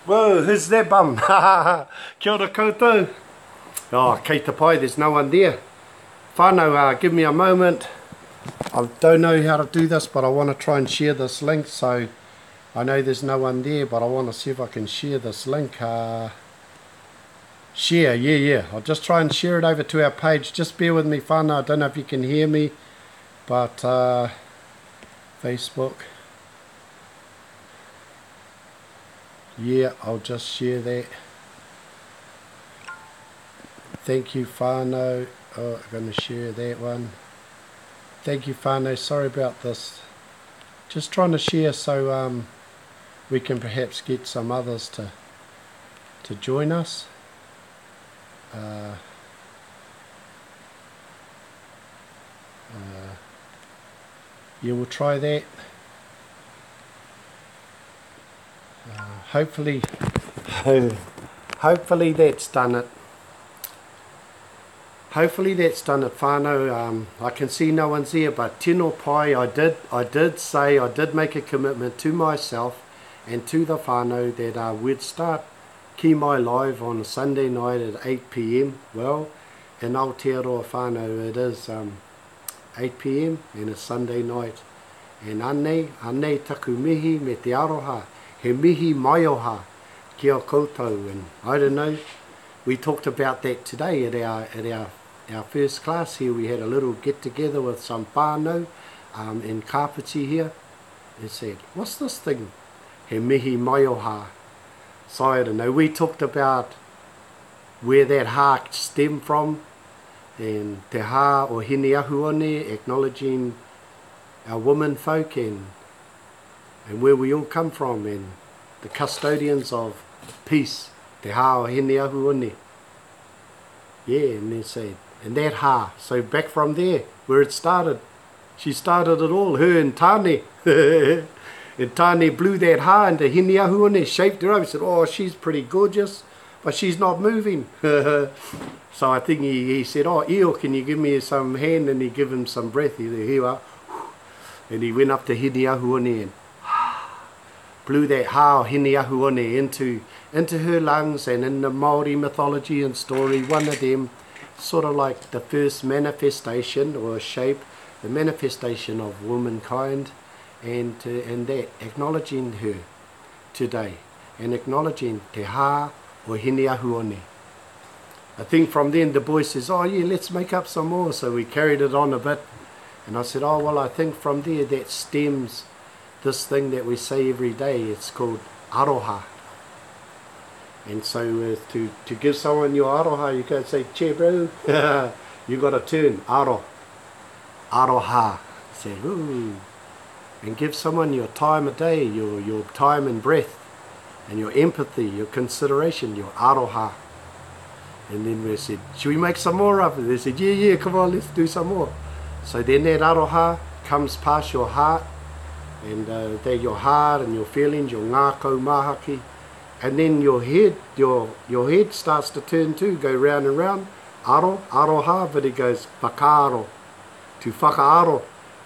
Whoa, who's that bum? Kia ora koutou. Oh, kei te pai, there's no one there. Whānau, give me a moment. I don't know how to do this, but I want to try and share this link. So I know there's no one there, but I want to see if I can share this link. Share, yeah. I'll just try and share it over to our page. Just bear with me, whānau. I don't know if you can hear me, but Facebook. Yeah, I'll just share that. Thank you, whānau. Oh, I'm going to share that one. Thank you, whānau. Sorry about this. Just trying to share so we can perhaps get some others to join us. Yeah, we'll try that. Hopefully that's done it. Hopefully that's done it, whānau. I can see no one's here, but tino pai, I did make a commitment to myself and to the whānau that we'd start Kiimai live on a Sunday night at 8 p.m. Well, in Aotearoa whānau it is 8 p.m. and it's Sunday night. And anei taku mihi me te aroha, he mihi maioha ki o koutou. And I don't know, we talked about that today at our first class here. We had a little get together with some whānau in Kapiti here and said, what's this thing? He mihi maioha. So I don't know, we talked about where that ha stemmed from, and te ha o hini ahuone, acknowledging our women folk and where we all come from, and the custodians of peace, te ha o hini ahuone. Yeah, and they said, and that ha, so back from there, where it started, she started it all, her and Tane. And Tane blew that ha into hini ahuone, shaped her up. He said, oh, she's pretty gorgeous, but she's not moving. So I think he said, oh, Eo, can you give me some hand? And he gave him some breath. He said, here we are. And he went up to hini ahuone and blew that ha o hini ahuone into her lungs. And in the Māori mythology and story, one of them, sort of like the first manifestation or shape, the manifestation of womankind, and that, acknowledging her today, and acknowledging te ha o hini ahuone. I think from then the boy says, oh yeah, let's make up some more. So we carried it on a bit. And I said, oh well, I think from there that stems this thing that we say every day. It's called aroha. And so to give someone your aroha, you go say, che bro, you got to turn, aroha. Say, ooh. And give someone your time of day, your time and breath, and your empathy, your consideration, your aroha. And then we said, should we make some more of it? They said, yeah, come on, let's do some more. So then that aroha comes past your heart, and they're your heart and your feelings, your ngākau mahaki. And then your head starts to turn too, go round and round. Aroha, but it goes whakaaro, to whakaaro,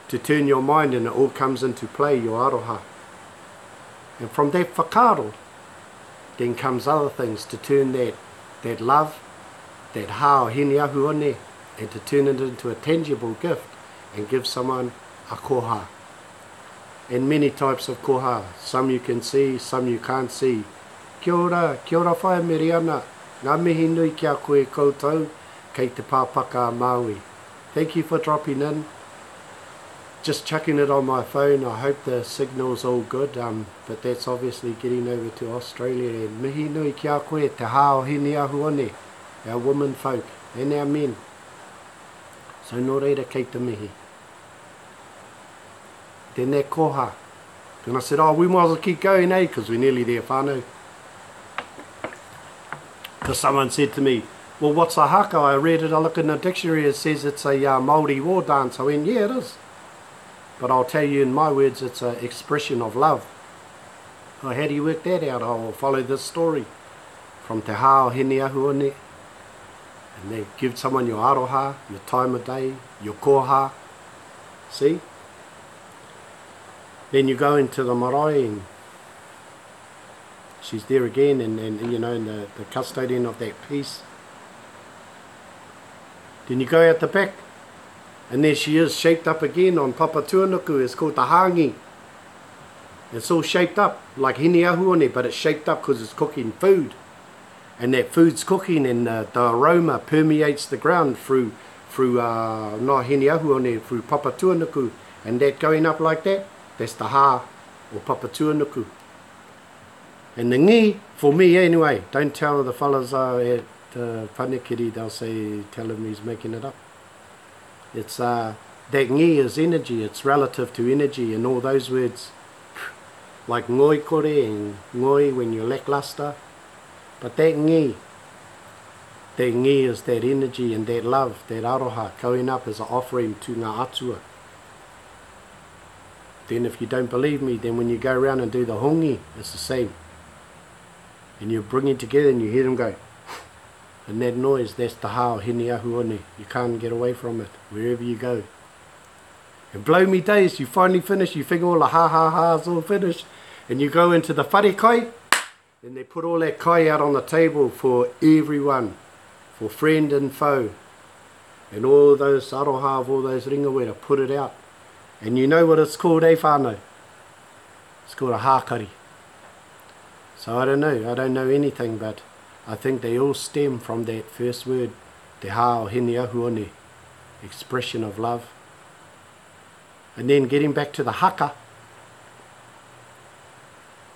to turn your mind, and it all comes into play, your aroha. And from that whakaaro, then comes other things to turn that love, that ha o hini ahuone, and to turn it into a tangible gift and give someone a koha. And many types of koha. Some you can see, some you can't see. Kia ora whae meriana. Ngā mihi nui kia koe koutou, kei te pāpaka Māori. Thank you for dropping in. Just chucking it on my phone. I hope the signal's all good, but that's obviously getting over to Australia. And mihi nui kia koe te ha o hini ahuone, our women folk and our men. So nō reira kei te mihi. Then that koha. And I said, oh, we might as well keep going, eh? Because we're nearly there, whānau. Because someone said to me, well, what's a haka? I read it, I look in the dictionary, it says it's a Māori war dance. I went, yeah, it is. But I'll tell you in my words, it's an expression of love. Well, how do you work that out? I'll follow this story from te ha o hini ahuone. And they give someone your aroha, your time of day, your koha. See? Then you go into the marae and She's there again, and you know, and the custodian of that peace. Then you go out the back, and there she is, shaped up again on Papa Tuanuku. It's called the hangi. It's all shaped up like hini ahuone, but it's shaped up because it's cooking food. And that food's cooking, and the aroma permeates the ground through no hini ahuone, through Papa Tuanuku. And that going up like that, that's the ha, or Papa Tuanuku. And the ngi, for me anyway, don't tell the fellas at Whanekiri, they'll say, tell him he's making it up. It's that ngi is energy, it's relative to energy, and all those words, like ngoi kore and ngoi when you're lackluster. But that ngi is that energy and that love, that aroha, going up as an offering to ngā atua. Then if you don't believe me, then when you go around and do the hongi, it's the same. And you bring it together and you hear them go, and that noise, that's the hao, hini ahuone. You can't get away from it, wherever you go. And blow me days, you finally finish, you figure all the ha-ha-ha's all finished, and you go into the whare kai, and they put all that kai out on the table for everyone, for friend and foe. And all those aroha of all those ringawera, put it out. And you know what it's called, eh whānau? It's called a hākari. So I don't know anything, but I think they all stem from that first word, te hao hini ahuone, expression of love. And then getting back to the haka,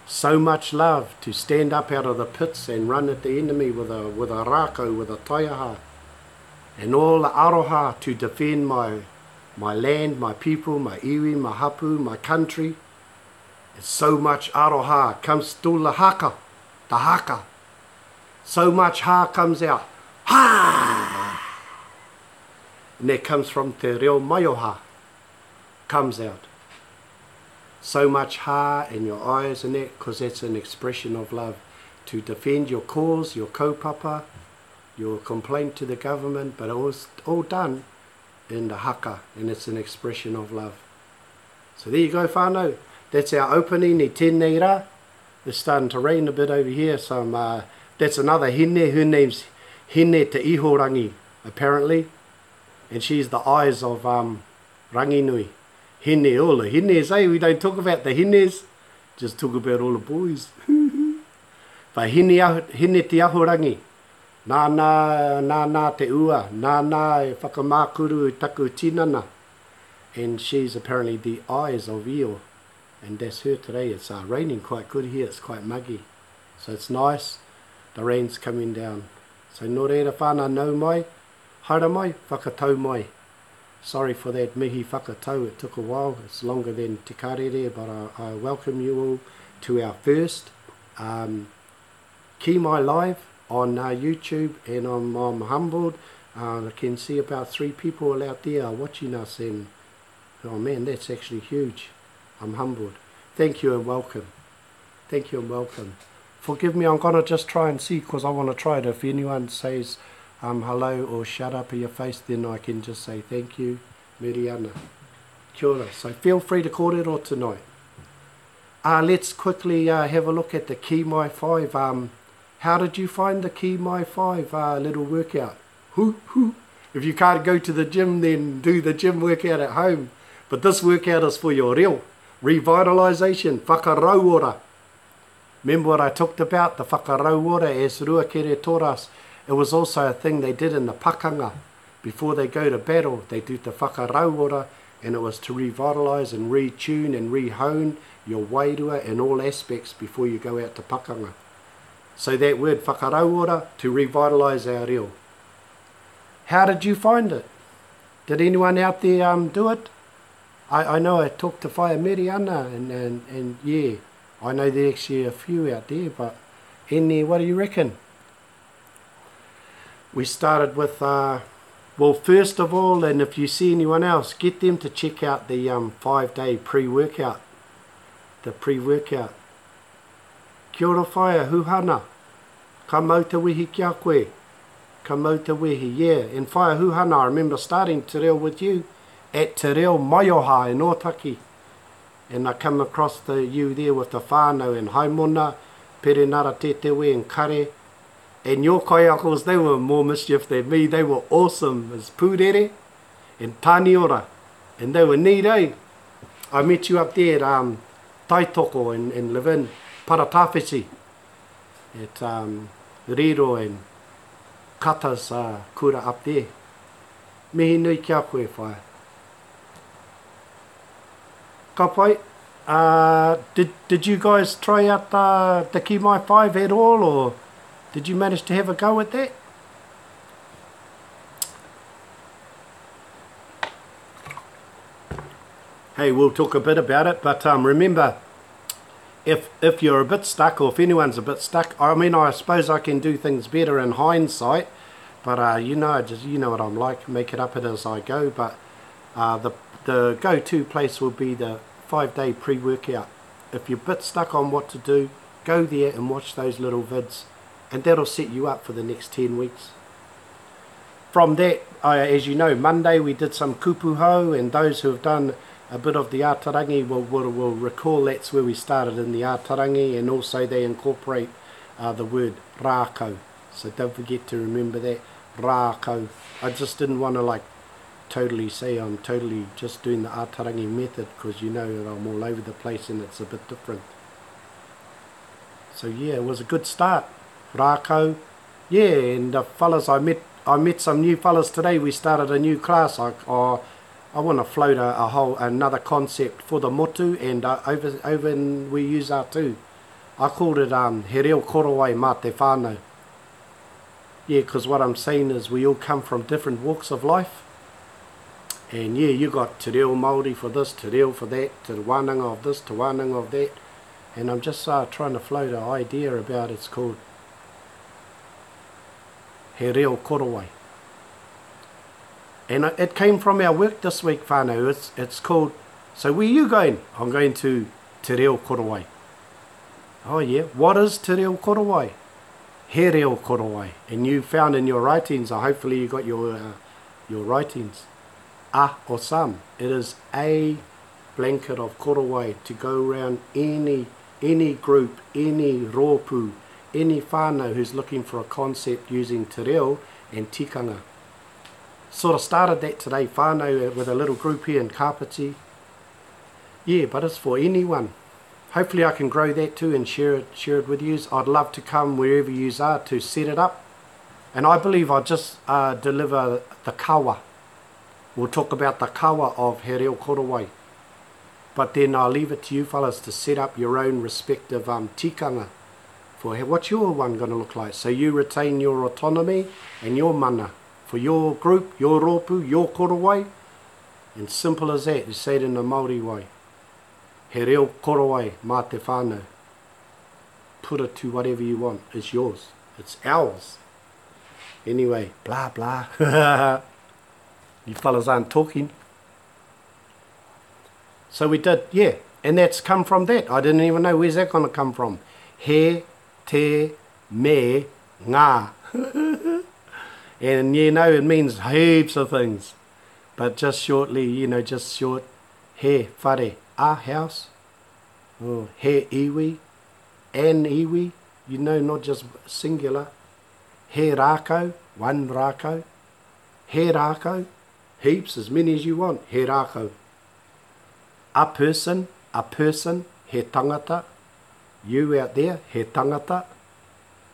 so much love to stand up out of the pits and run at the enemy with a rākau, with a taiaha, and all the aroha to defend my land, my people, my iwi, my hapu, my country. It's so much aroha comes to the haka. So much ha comes out. Ha! And that comes from Te Reo Māori, comes out. So much ha in your eyes and that, because that's an expression of love. To defend your cause, your kaupapa, your complaint to the government, but it was all done in the haka, and it's an expression of love. So there you go, whānau. That's our opening, i tēnei rā. It's starting to rain a bit over here, so that's another hine. Her name's Hine Te Ihorangi, apparently. And she's the eyes of Ranginui. Hine, all the hines, eh? We don't talk about the hines, just talk about all the boys. But Hine Te Ihorangi, nā te ua, nā e whakamākuru taku tinana. And she's apparently the eyes of Io. And that's her today. It's raining quite good here, it's quite muggy. So it's nice, the rain's coming down. So nō reira whānau nau mai, haere mai, whakatau mai. Sorry for that mihi whakatau, it took a while, it's longer than te karere, but I welcome you all to our first Kiimai Live on YouTube, and I'm humbled. I can see about 3 people out there watching us, and oh man, that's actually huge. I'm humbled. Thank you and welcome. Thank you and welcome. Forgive me, I'm going to just try and see, because I want to try it. If anyone says hello or shut up in your face, then I can just say thank you, Miriana. Kia ora. So feel free to kōrero tonight. Let's quickly have a look at the Kiimai 5. How did you find the Kiimai 5 little workout? If you can't go to the gym, then do the gym workout at home. But this workout is for your reo. Revitalisation, whakarauora. Remember what I talked about, the whakarauora as ruakere toras. It was also a thing they did in the pakanga. Before they go to battle, they do the whakarauora, and it was to revitalise and retune and rehone your wairua in all aspects before you go out to pakanga. So that word whakarauora, to revitalise our reo. How did you find it? Did anyone out there do it? I know I talked to Whaia Miriana, and yeah, I know there's actually a few out there, but in there, what do you reckon? We started with, well, first of all, and if you see anyone else, get them to check out the 5-day pre-workout. The pre-workout. Kia ora whaia, huhana. Ka mau te wehi kia koe. Ka mau te wehi, yeah. And whaia huhana, I remember starting Te Reo with you at Te Reo Māori in Otaki. And I come across you there with the whānau and haimona, Perenara Te Tewe and Kare. And your kaiakos, they were more mischief than me. They were awesome as Pūrere and Taniora. And they were neat, eh? I met you up there at Taitoko and live in Paratawhiti at Riro and Kata's kura up there. Mihi nui kia koe whae. Ka pai, did you guys try out the Kiimai 5 at all, or did you manage to have a go at that? Hey, we'll talk a bit about it, but remember, if you're a bit stuck, or if anyone's a bit stuck, I mean, I suppose I can do things better in hindsight, but you know what I'm like, make it up as I go. But the go-to place will be the 5-day pre-workout. If you're a bit stuck on what to do, go there and watch those little vids, and that'll set you up for the next 10 weeks. From that, as you know, Monday we did some kupuhau, and those who have done a bit of the ātarangi will recall that's where we started in the ātarangi, and also they incorporate the word rākau. So don't forget to remember that, rākau. I just didn't want to like totally say I'm totally just doing the ātarangi method, because you know that I'm all over the place and it's a bit different. So yeah, it was a good start. Rākau. Yeah, and the fellas, I met some new fellas today. We started a new class. I want to float another concept for the motu, and over in we use our too. I called it He Reo Korowai Mā Te Whānau. Yeah, because what I'm saying is we all come from different walks of life. And yeah, you got Te Reo Māori for this, Te Reo for that, Te Wānanga of this, Te Wānanga of that. And I'm just trying to float an idea about it's called He Reo Korowai. And it came from our work this week, whānau. It's called, so where are you going? I'm going to Te Reo Korowai. Oh yeah, what is Te Reo Korowai? He Reo Korowai. And you found in your writings, hopefully you got your writings, or some. It is a blanket of korowai to go around any group, any rōpū, any whānau who's looking for a concept using te reo and tikanga. Sort of started that today, whānau, with a little group here in Kapiti. Yeah, but it's for anyone. Hopefully I can grow that too and share it with you. I'd love to come wherever you are to set it up. And I believe I'll just deliver the kawa. We'll talk about the kawa of He Reo Korowai. But then I'll leave it to you fellas to set up your own respective tikanga for what's your one going to look like. So you retain your autonomy and your mana for your group, your rōpū, your korowai. And simple as that, you say it in the Māori way. He Reo Korowai Mā Te Whānau. Put it to whatever you want. It's yours. It's ours. Anyway, blah blah. You fellas aren't talking. So we did, yeah. And that's come from that. I didn't even know where's that going to come from. He, te, me, ngā. And you know, it means heaps of things. But just shortly, you know, just short. He, whare, a house. Oh, he, iwi, an iwi. You know, not just singular. He rākau, one rākau. He rākau, heaps, as many as you want. He rākau. A person, he tangata. You out there, he tangata.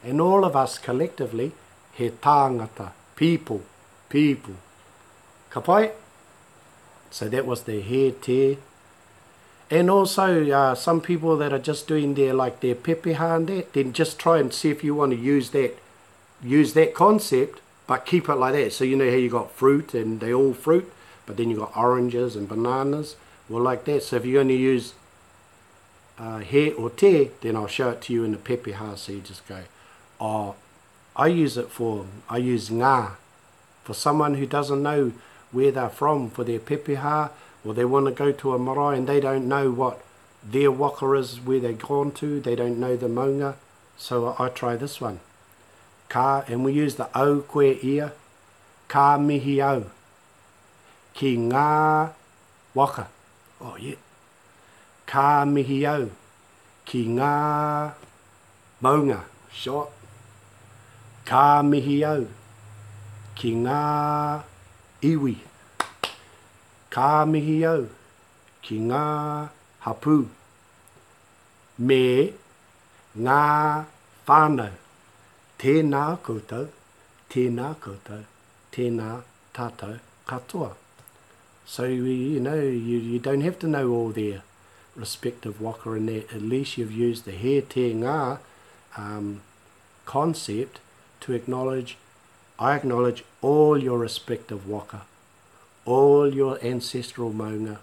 And all of us collectively, he tāngata. People. Ka pai? So that was the he, te. And also some people that are just doing their pepeha and that, then just try and see if you want to use that concept, but keep it like that. So you know how you got fruit and they all fruit, but then you got oranges and bananas. Well, like that. So if you're going to use he or te, then I'll show it to you in the pepeha. So you just go, oh, I use ngā. For someone who doesn't know where they're from for their pepeha, or they want to go to a marae and they don't know what their waka is, where they've gone to, they don't know the maunga. So I try this one. Ka, and we use the au koe ia, ka mihi au. Ki ngā waka. Oh yeah. Ka mihi au. Ki ngā Maunga, short. Ka mihi au, ki ngā iwi. Ka mihi au, ki ngā hapu. Me ngā whānau. Tēnā koutou, tēnā koutou, tēnā tātou katoa. So, you know, you don't have to know all their respective waka and that. At least you've used the he te ngā concept to acknowledge, I acknowledge all your respective waka, all your ancestral maunga,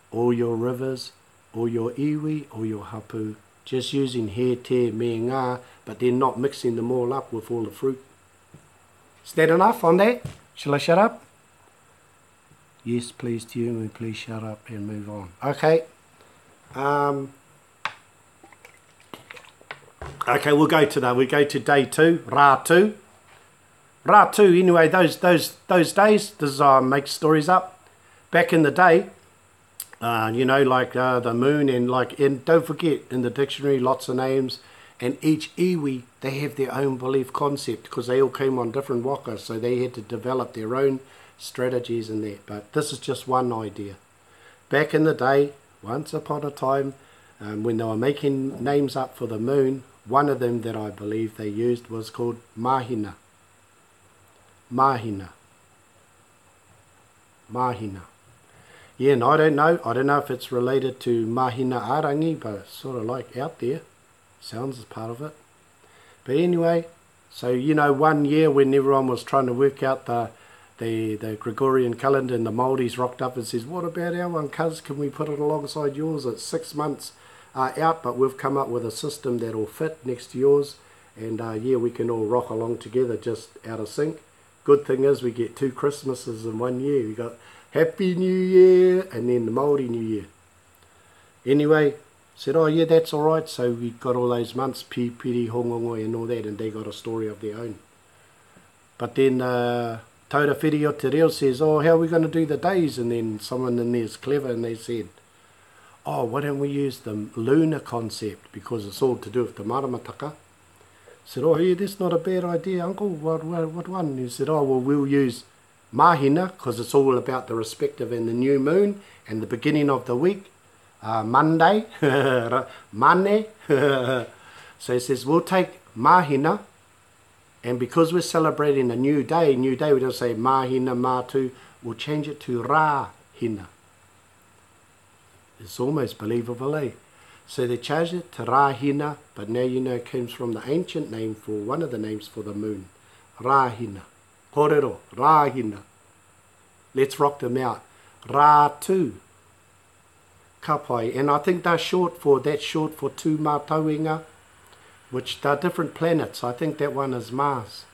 all your rivers, all your iwi, all your hapu, just using he te me ngā, but then not mixing them all up with all the fruit. Is that enough on that? Shall I shut up? Yes, please, to you, and please shut up and move on. Okay. Okay, we go to day 2, Rā 2. Rā 2, anyway, those days, this is I make stories up. Back in the day, you know, like the moon and don't forget, in the dictionary, lots of names, and each iwi, they have their own belief concept because they all came on different waka, so they had to develop their own strategies in that. But this is just one idea. Back in the day, once upon a time, when they were making names up for the moon, one of them that I believe they used was called Mahina. Mahina. Mahina. Yeah, and I don't know if it's related to Mahina Arangi, but it's sort of like out there. Sounds as part of it. But anyway, so you know, one year when everyone was trying to work out the Gregorian calendar, and the Māoris rocked up and says, what about our one, cuz? Can we put it alongside yours? It's 6 months out, but we've come up with a system that'll fit next to yours, and yeah, we can all rock along together just out of sync. Good thing is we get 2 Christmases in 1 year. We got Happy New Year and then the Māori New Year. Anyway, said, oh yeah, that's all right. So we got all those months, Piri, Hongongoi and all that, and they got a story of their own. But then Tauira Whiri o Te Reo says, oh, how are we going to do the days? And then someone in there is clever and they said, oh, why don't we use the lunar concept, because it's all to do with the maramataka. I said, oh yeah, that's not a bad idea, uncle. What one? And he said, oh, well, we'll use mahina, because it's all about the respective and the new moon and the beginning of the week. Monday, Mane. So he says, we'll take mahina, and because we're celebrating a new day, we don't say mahina, matu, we'll change it to rāhina. It's almost believable, eh? So they changed it to rāhina, but now you know it comes from the ancient name for one of the names for the moon, rāhina. Kōrero, rāhina. Let's rock them out. Rā 2. Kapai. And I think that's short for 2 mātauinga, which they're different planets. I think that one is Mars.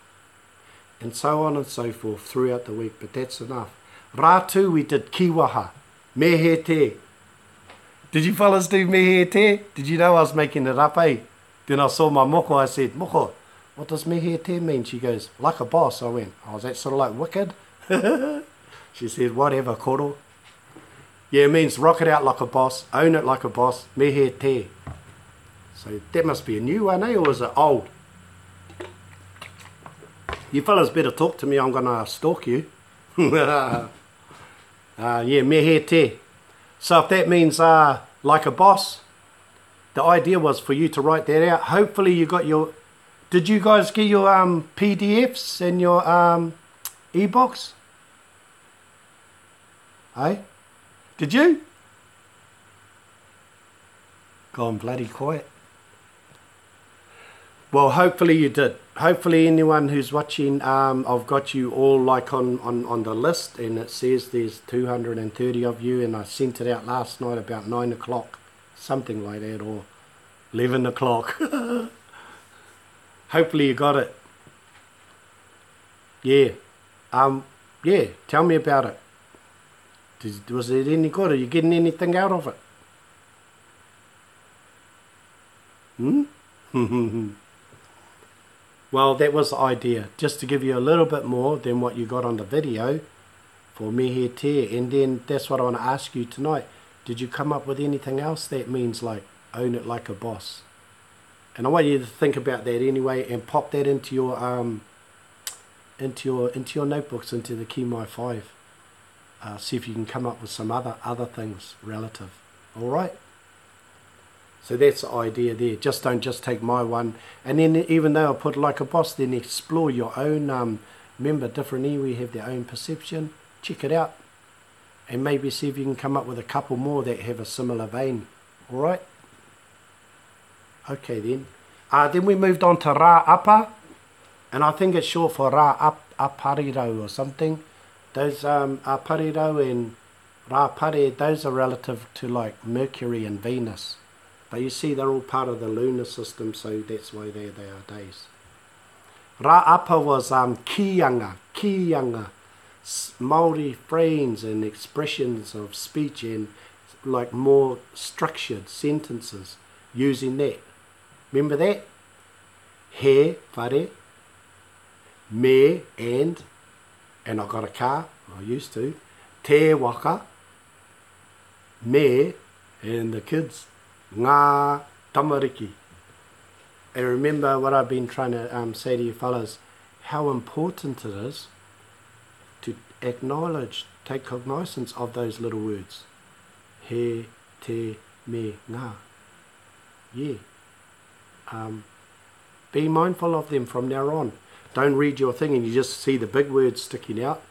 And so on and so forth throughout the week, but that's enough. Rā 2 we did kiwaha, mehe te. Did you fellas do mehe te? Did you know I was making it up, eh? Then I saw my moko, I said, moko, what does mehe te mean? She goes, like a boss. I went, oh, is that sort of like wicked? She said, whatever, koro. Yeah, it means rock it out like a boss, own it like a boss, mehe te. So that must be a new one, eh, or is it old? You fellas better talk to me, I'm going to stalk you. Yeah, mehe te. So if that means like a boss, the idea was for you to write that out. Hopefully you got your... Did you guys get your PDFs and your e-books? Eh? Did you? Gone bloody quiet. Well, hopefully you did. Hopefully anyone who's watching, I've got you all like on the list, and it says there's 230 of you, and I sent it out last night about 9 o'clock, something like that, or 11 o'clock. Hopefully you got it. Yeah. Yeah, tell me about it. Was it any good? Are you getting anything out of it? Well, that was the idea, just to give you a little bit more than what you got on the video for mehe te. And then that's what I want to ask you tonight. Did you come up with anything else that means like own it like a boss? And I want you to think about that anyway, and pop that into your notebooks, into the Kiimai 5. See if you can come up with some other things relative. All right. So that's the idea there. Don't just take my one, and then even though I put like a boss, then explore your own. Remember, different iwi have their own perception. Check it out, and maybe see if you can come up with a couple more that have a similar vein. All right. Okay then. Then we moved on to Rā Apa, and I think it's short for Rā Apariro or something. Those Apariro and Rā Pare, those are relative to like Mercury and Venus. But you see, they're all part of the lunar system, so that's why they are days. Rā Apa was kianga, Māori phrases and expressions of speech and like more structured sentences using that. Remember that? He, whare, me, and I got a car, I used to, te waka, me, and the kids, ngā tamariki. And remember what I've been trying to say to you fellas, how important it is to acknowledge, take cognizance of those little words. He, te, me, ngā. Yeah. Be mindful of them from now on. Don't read your thing and you just see the big words sticking out,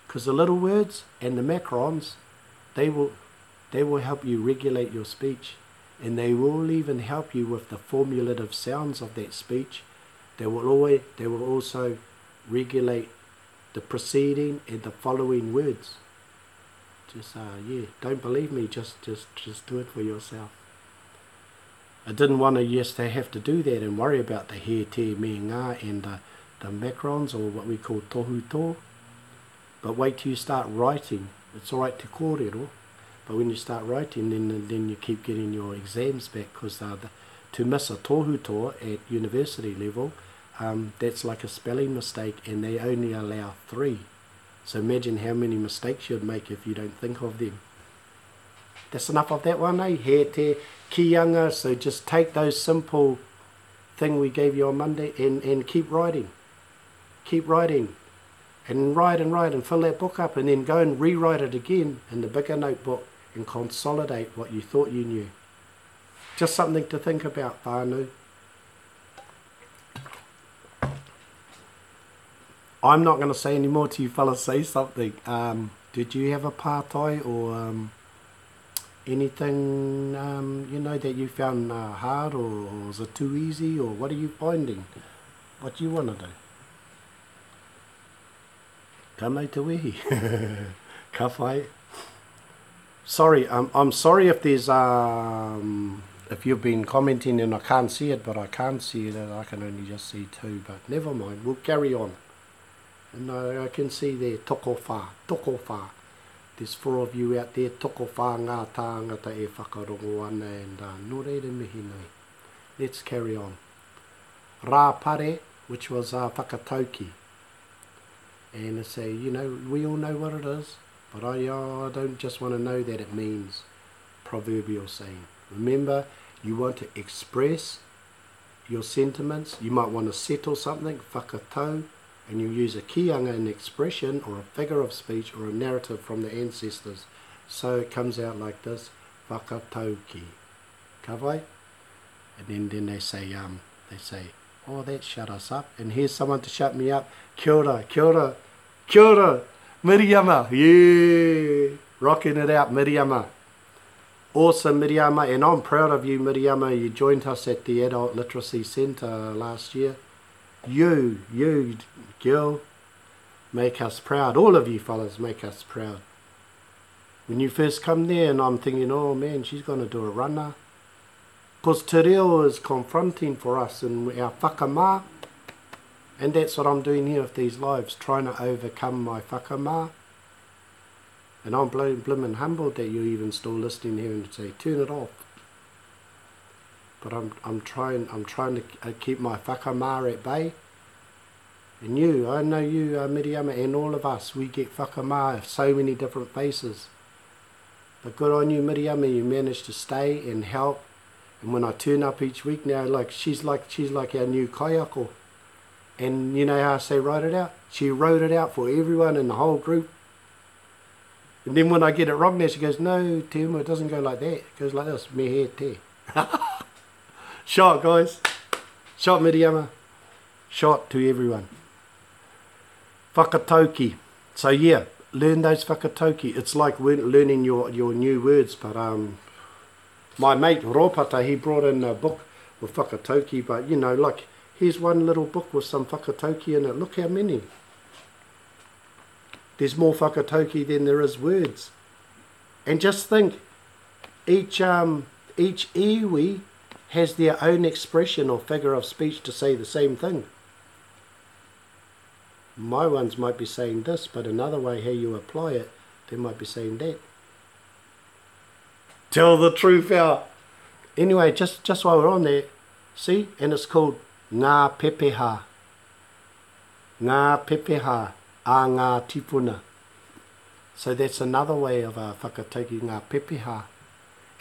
because the little words and the macrons, they will help you regulate your speech, and they will even help you with the formulative sounds of that speech. They will also regulate the preceding and the following words. Just yeah, don't believe me, just do it for yourself. I didn't want to have to do that and worry about the he, te, me, ngā and the macrons, or what we call tohu. But wait till you start writing. It's alright to kōrero, but when you start writing, then you keep getting your exams back, because to miss a tohu at university level, that's like a spelling mistake, and they only allow 3. So imagine how many mistakes you'd make if you don't think of them. That's enough of that one, eh? He, te, kianga. So just take those simple thing we gave you on Monday and keep writing. Keep writing. And write and fill that book up, and then go and rewrite it again in the bigger notebook and consolidate what you thought you knew. Just something to think about, whānau. I'm not going to say any more to you fellas. Say something. Did you have a pātai or anything you know that you found hard, or was it too easy, or what are you finding? What do you want to do? Ka mai te wehi. Ka whai. Sorry, I'm sorry if there's if you've been commenting and I can't see it, but I can't see it, and I can only just see 2. But never mind, we'll carry on. And I can see there toko whā. There's 4 of you out there, toko whā ngā tāngata e whakarongo ana, and no reire mihi nui. Let's carry on. Rā Pare, which was whakatauki. And I say, you know, we all know what it is, but I don't just want to know that it means. Proverbial saying. Remember, you want to express your sentiments. You might want to settle something, whakatau, and you use a kianga, an expression or a figure of speech or a narrative from the ancestors. So it comes out like this, whakatauki. Ka wai? And then they say, oh, that shut us up. And here's someone to shut me up. Kia ora, kia ora, kia ora, Miriama. Yeah, rocking it out, Miriama. Awesome, Miriama, and I'm proud of you, Miriama. You joined us at the Adult Literacy Centre last year. You, girl, make us proud. All of you fellas make us proud. When you first come there, and I'm thinking, oh man, she's going to do a runner. Because Te Reo is confronting for us in our whakamā. And that's what I'm doing here with these lives, trying to overcome my whakamā. And I'm blimmin' humbled that you're even still listening here and say, turn it off. But I'm trying to keep my whakamā at bay. And you, I know you, Miriama, and all of us, we get whakamā, so many different faces. But good on you, Miriama, you managed to stay and help And when I turn up each week now, like she's like our new kaiako. And you know how I say write it out? She wrote it out for everyone in the whole group. And then when I get it wrong now, she goes, no, Te Umu, it doesn't go like that. It goes like this, me he te. Shot, guys. Shot, Miriama. Shot to everyone. Whakatauki. So yeah, learn those whakatauki. It's like learning your new words, but my mate Ropata, he brought in a book with whakatauki, but you know, like, here's one little book with some whakatauki in it. Look how many. There's more whakatauki than there is words. And just think, each iwi has their own expression or figure of speech to say the same thing. My ones might be saying this, but another way how you apply it, they might be saying that. Tell the truth out. Anyway, just while we're on there, see, and it's called ngā pepeha. Ngā pepeha a ngā tipuna. So that's another way of whakatauki ngā pepeha,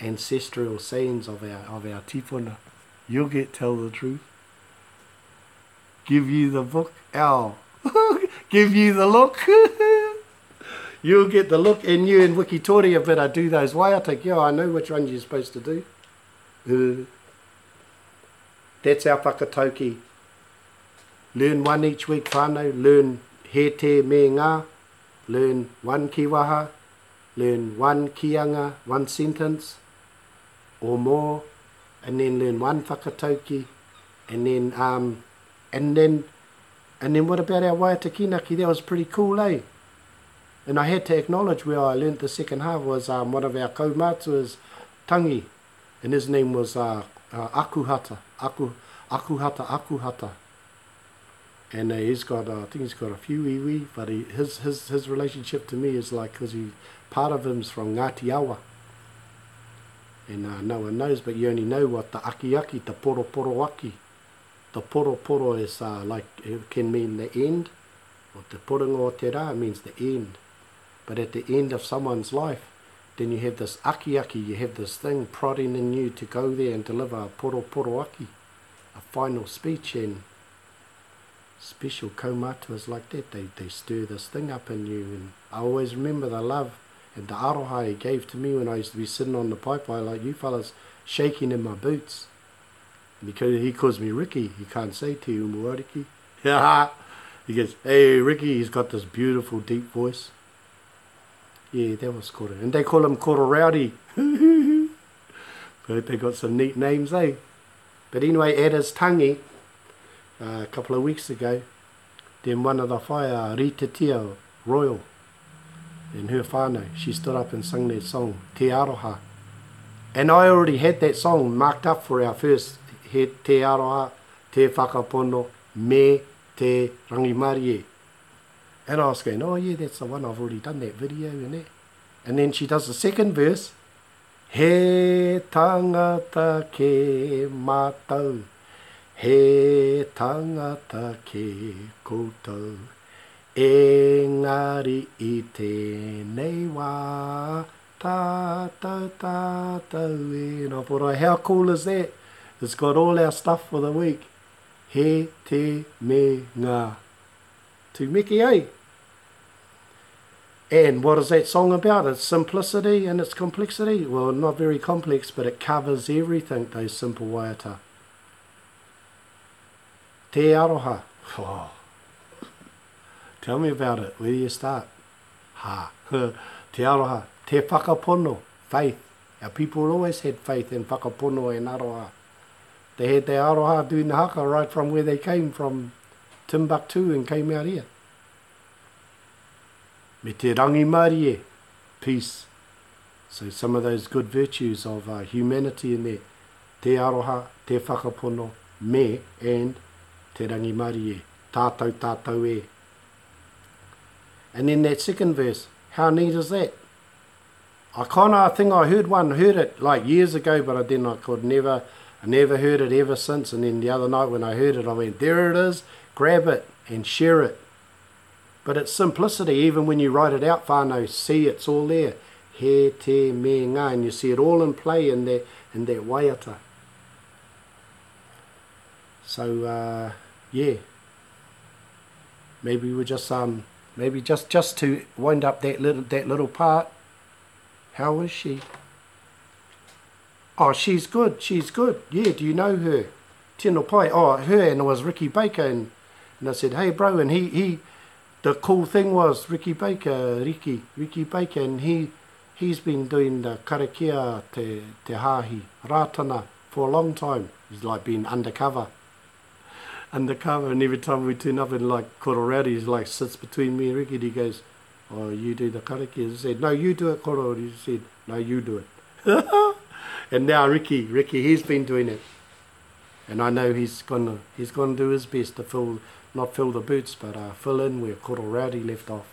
ancestral sayings of our tipuna. You'll get tell the truth. Give you the book, ow. Give you the look. You'll get the look, and you and Wikitoria better do those waiata. Yeah, I know which ones you're supposed to do. That's our whakatauki. Learn one each week, whānau. Learn he te me ngā. Learn one kiwaha. Learn one kianga, one sentence or more. And then learn one whakatauki. And then what about our waiata kinaki? That was pretty cool, eh? And I had to acknowledge where I learnt the second half was one of our kaumātua's tangi. And his name was Akuhata. Akuhata. And he's got, I think he's got a few iwi, but his relationship to me is like, because part of him's from Ngāti Awa. And no one knows, but you only know what the aki, the poro aki. The poro is like, it can mean the end, or te porongo o te rā means the end. But at the end of someone's life, then you have this aki, you have this thing prodding in you to go there and deliver a poro aki, a final speech. And special kaumātuas like that, they stir this thing up in you. And I always remember the love and the aroha he gave to me when I used to be sitting on the paipai like you fellas, shaking in my boots. Because he calls me Ricky, he can't say Te Umuariki. He goes, hey Ricky, he's got this beautiful deep voice. Yeah, that was kora. And they call him Koro Rowdy. But they got some neat names, eh? But anyway, at his tangi, a couple of weeks ago, then one of the whaia, Rita Teo Royal, in her whānau, she stood up and sung that song, Te Aroha. And I already had that song marked up for our first he Te Aroha, Te Whakapono, Me Te Rangimarie. And I was going, oh yeah, that's the one, I've already done that video and that. And then she does the second verse, He tangata ke mātou, He tangata ke koutou, Engari i tēnei wā, tātou e. And I thought, how cool is that? It's got all our stuff for the week. He te me ngā. Tu miki, eh? And what is that song about? It's simplicity and its complexity. Well, not very complex, but it covers everything, those simple waiata. Te aroha. Oh. Tell me about it. Where do you start? Te aroha. Te whakapono. Faith. Our people always had faith in whakapono and aroha. They had their aroha doing the haka right from where they came from, Timbuktu, and came out here. Me te rangimarie, peace. So some of those good virtues of humanity in there. Te aroha, te whakapono, me, and te rangimarie, tātou e. And then that second verse, how neat is that? I think I heard it like years ago, but then I never heard it ever since. And then the other night when I heard it, I went, there it is, grab it and share it. But it's simplicity, even when you write it out, whānau, see it's all there. He te me ngā, and you see it all in play in that waiata. So yeah, maybe we're just maybe just to wind up that little part. How is she? Oh, she's good. She's good. Yeah. Do you know her? Tino Pai. Oh, her, and it was Ricky Baker, and I said, hey bro, and he the cool thing was Ricky Baker, and he's been doing the karakia te hahi rātana for a long time. He's like been undercover, and every time we turn up in like Colorado, he's like sits between me and Ricky, and he goes, oh, you do the karakia. He said, no, you do it, Koro. He said, no, you do it. And now Ricky, he's been doing it, and I know he's gonna do his best to not fill the boots, but fill in where Koro Rowdy left off.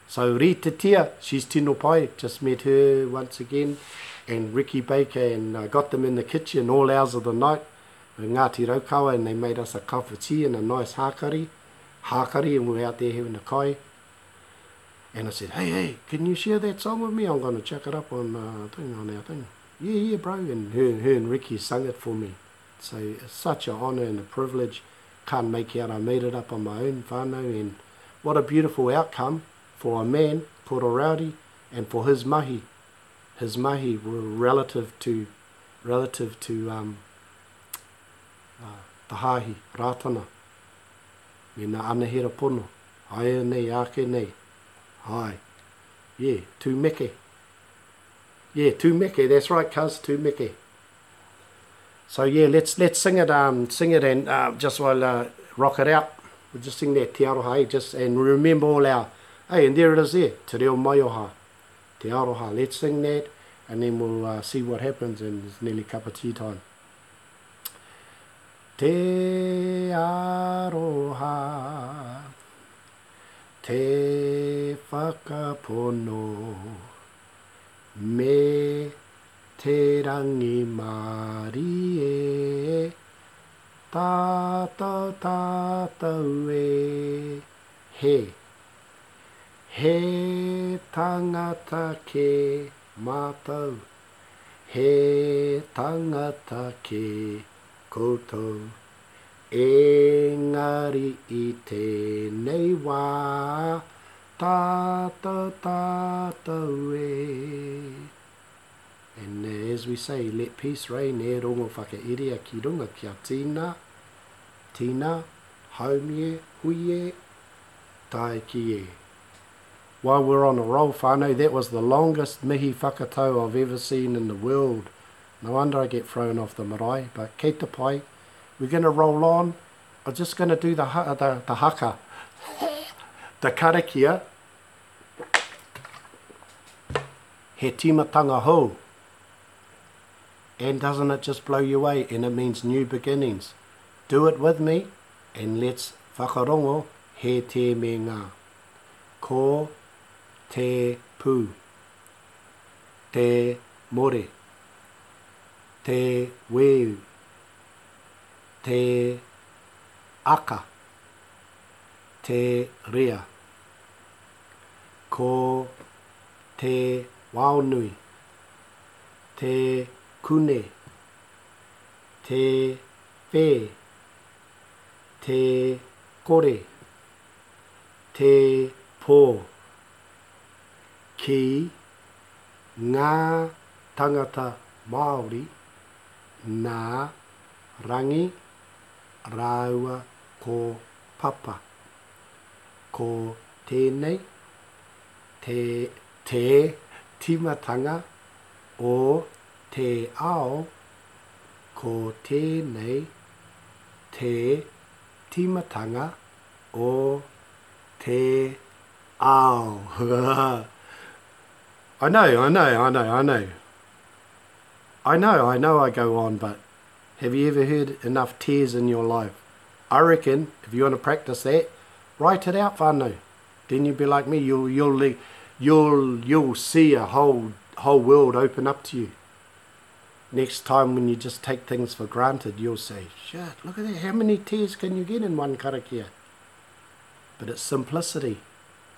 So Rita Tia, she's Tino Pai, just met her once again, and Ricky Baker, and got them in the kitchen all hours of the night with Ngāti Raukawa, and they made us a cup of tea and a nice hakari, and we were out there having a kai. And I said, hey, can you share that song with me? I'm going to chuck it up on our thing. Yeah, bro. And her and Ricky sung it for me. So it's such an honour and a privilege. Can't make out I made it up on my own whānau, and what a beautiful outcome for a man, Koro Rowdy, and for his mahi. His mahi were relative to the hahi, rātana. Me nā anahera pono. Aia nei, ake nei. Hai. Yeah, tū meke. Yeah, tū meke, that's right, cuz, tū meke. So yeah, let's sing it and just while rock it out. We'll just sing that Te Aroha, and remember all our, hey, and there it is there, Te Reo Māori, Te Aroha. Let's sing that, and then we'll see what happens, and it's nearly cup of tea time. Te Aroha, te whakapono, me te rangi Māori e, tātou e, he tangata ke mātou, he tangata ke koutou, engari i tēnei wā, tātou e. And as we say, let peace reign, e rongo whakairia ki runga kia tīna, haumie, huie, tai ki e. While we're on a roll, whānau, that was the longest mihi whakatau I've ever seen in the world. No wonder I get thrown off the marae, but kei te pai, we're going to roll on. I'm just going to do the haka, the karakia, he timatanga hou. And doesn't it just blow you away? And it means new beginnings. Do it with me, and let's whakarongo he te me ngā. Ko te pū, te more, te weu, te aka, te rea, ko te waonui, te kune, te whē, te kore, te pō, ki ngā tangata Māori, nā rangi rāua ko papa, ko tēnei, te timatanga o te ao, ko tēnei, te timatanga o te ao. I know I go on, but have you ever heard enough tears in your life? I reckon if you want to practice that, write it out, whānau. Then you'll be like me, you'll see a whole world open up to you. Next time when you just take things for granted, you'll say, shit, look at that, how many tears can you get in one karakia? But it's simplicity.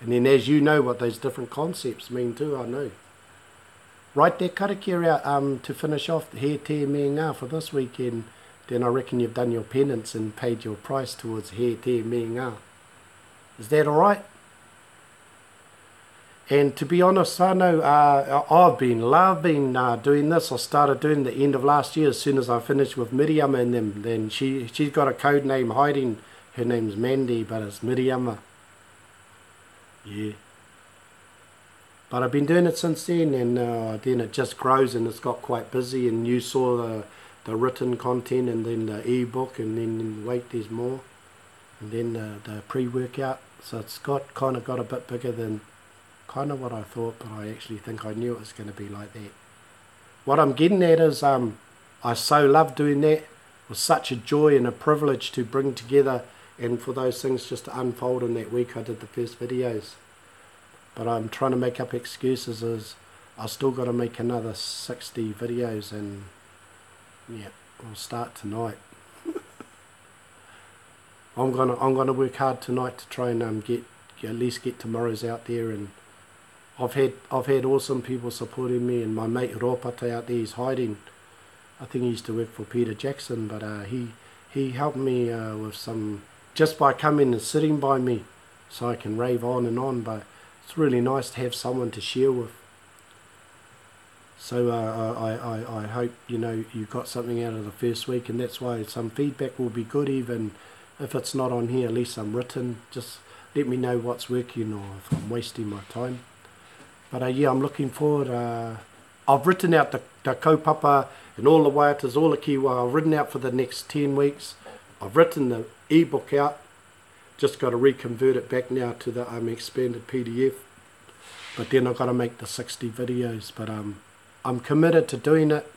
And then as you know what those different concepts mean too, I know. Write that karakia out to finish off he te me ngā for this weekend. then I reckon you've done your penance and paid your price towards he te me ngā. Is that alright? And to be honest, whānau, I've been loving doing this. I started doing the end of last year as soon as I finished with Miriama and them. Then she's got a code name hiding. Her name's Mandy, but it's Miriama. Yeah. But I've been doing it since then, and then it just grows and it's got quite busy. And you saw the written content and then the e-book, and then wait, there's more. And then the pre-workout. So it's kind of got a bit bigger than kind of what I thought, but I actually think I knew it was going to be like that. What I'm getting at is I so love doing that. It was such a joy and a privilege to bring together and for those things just to unfold in that week I did the first videos. But I'm trying to make up excuses as I still got to make another 60 videos, and yeah, I'll start tonight. I'm gonna work hard tonight to try and at least get tomorrow's out there. And I've had awesome people supporting me, and my mate Ropata out there, he's hiding. I think he used to work for Peter Jackson, but he helped me with some, just by coming and sitting by me so I can rave on and on. But it's really nice to have someone to share with. So I hope you got something out of the first week, and that's why some feedback will be good, even if it's not on here, at least some written. Just let me know what's working or if I'm wasting my time. But yeah, I'm looking forward. I've written out the kaupapa and all the waiatas, all the kiwa. I've written out for the next 10 weeks. I've written the ebook out. Just got to reconvert it back now to the expanded PDF. But then I've got to make the 60 videos. But I'm committed to doing it.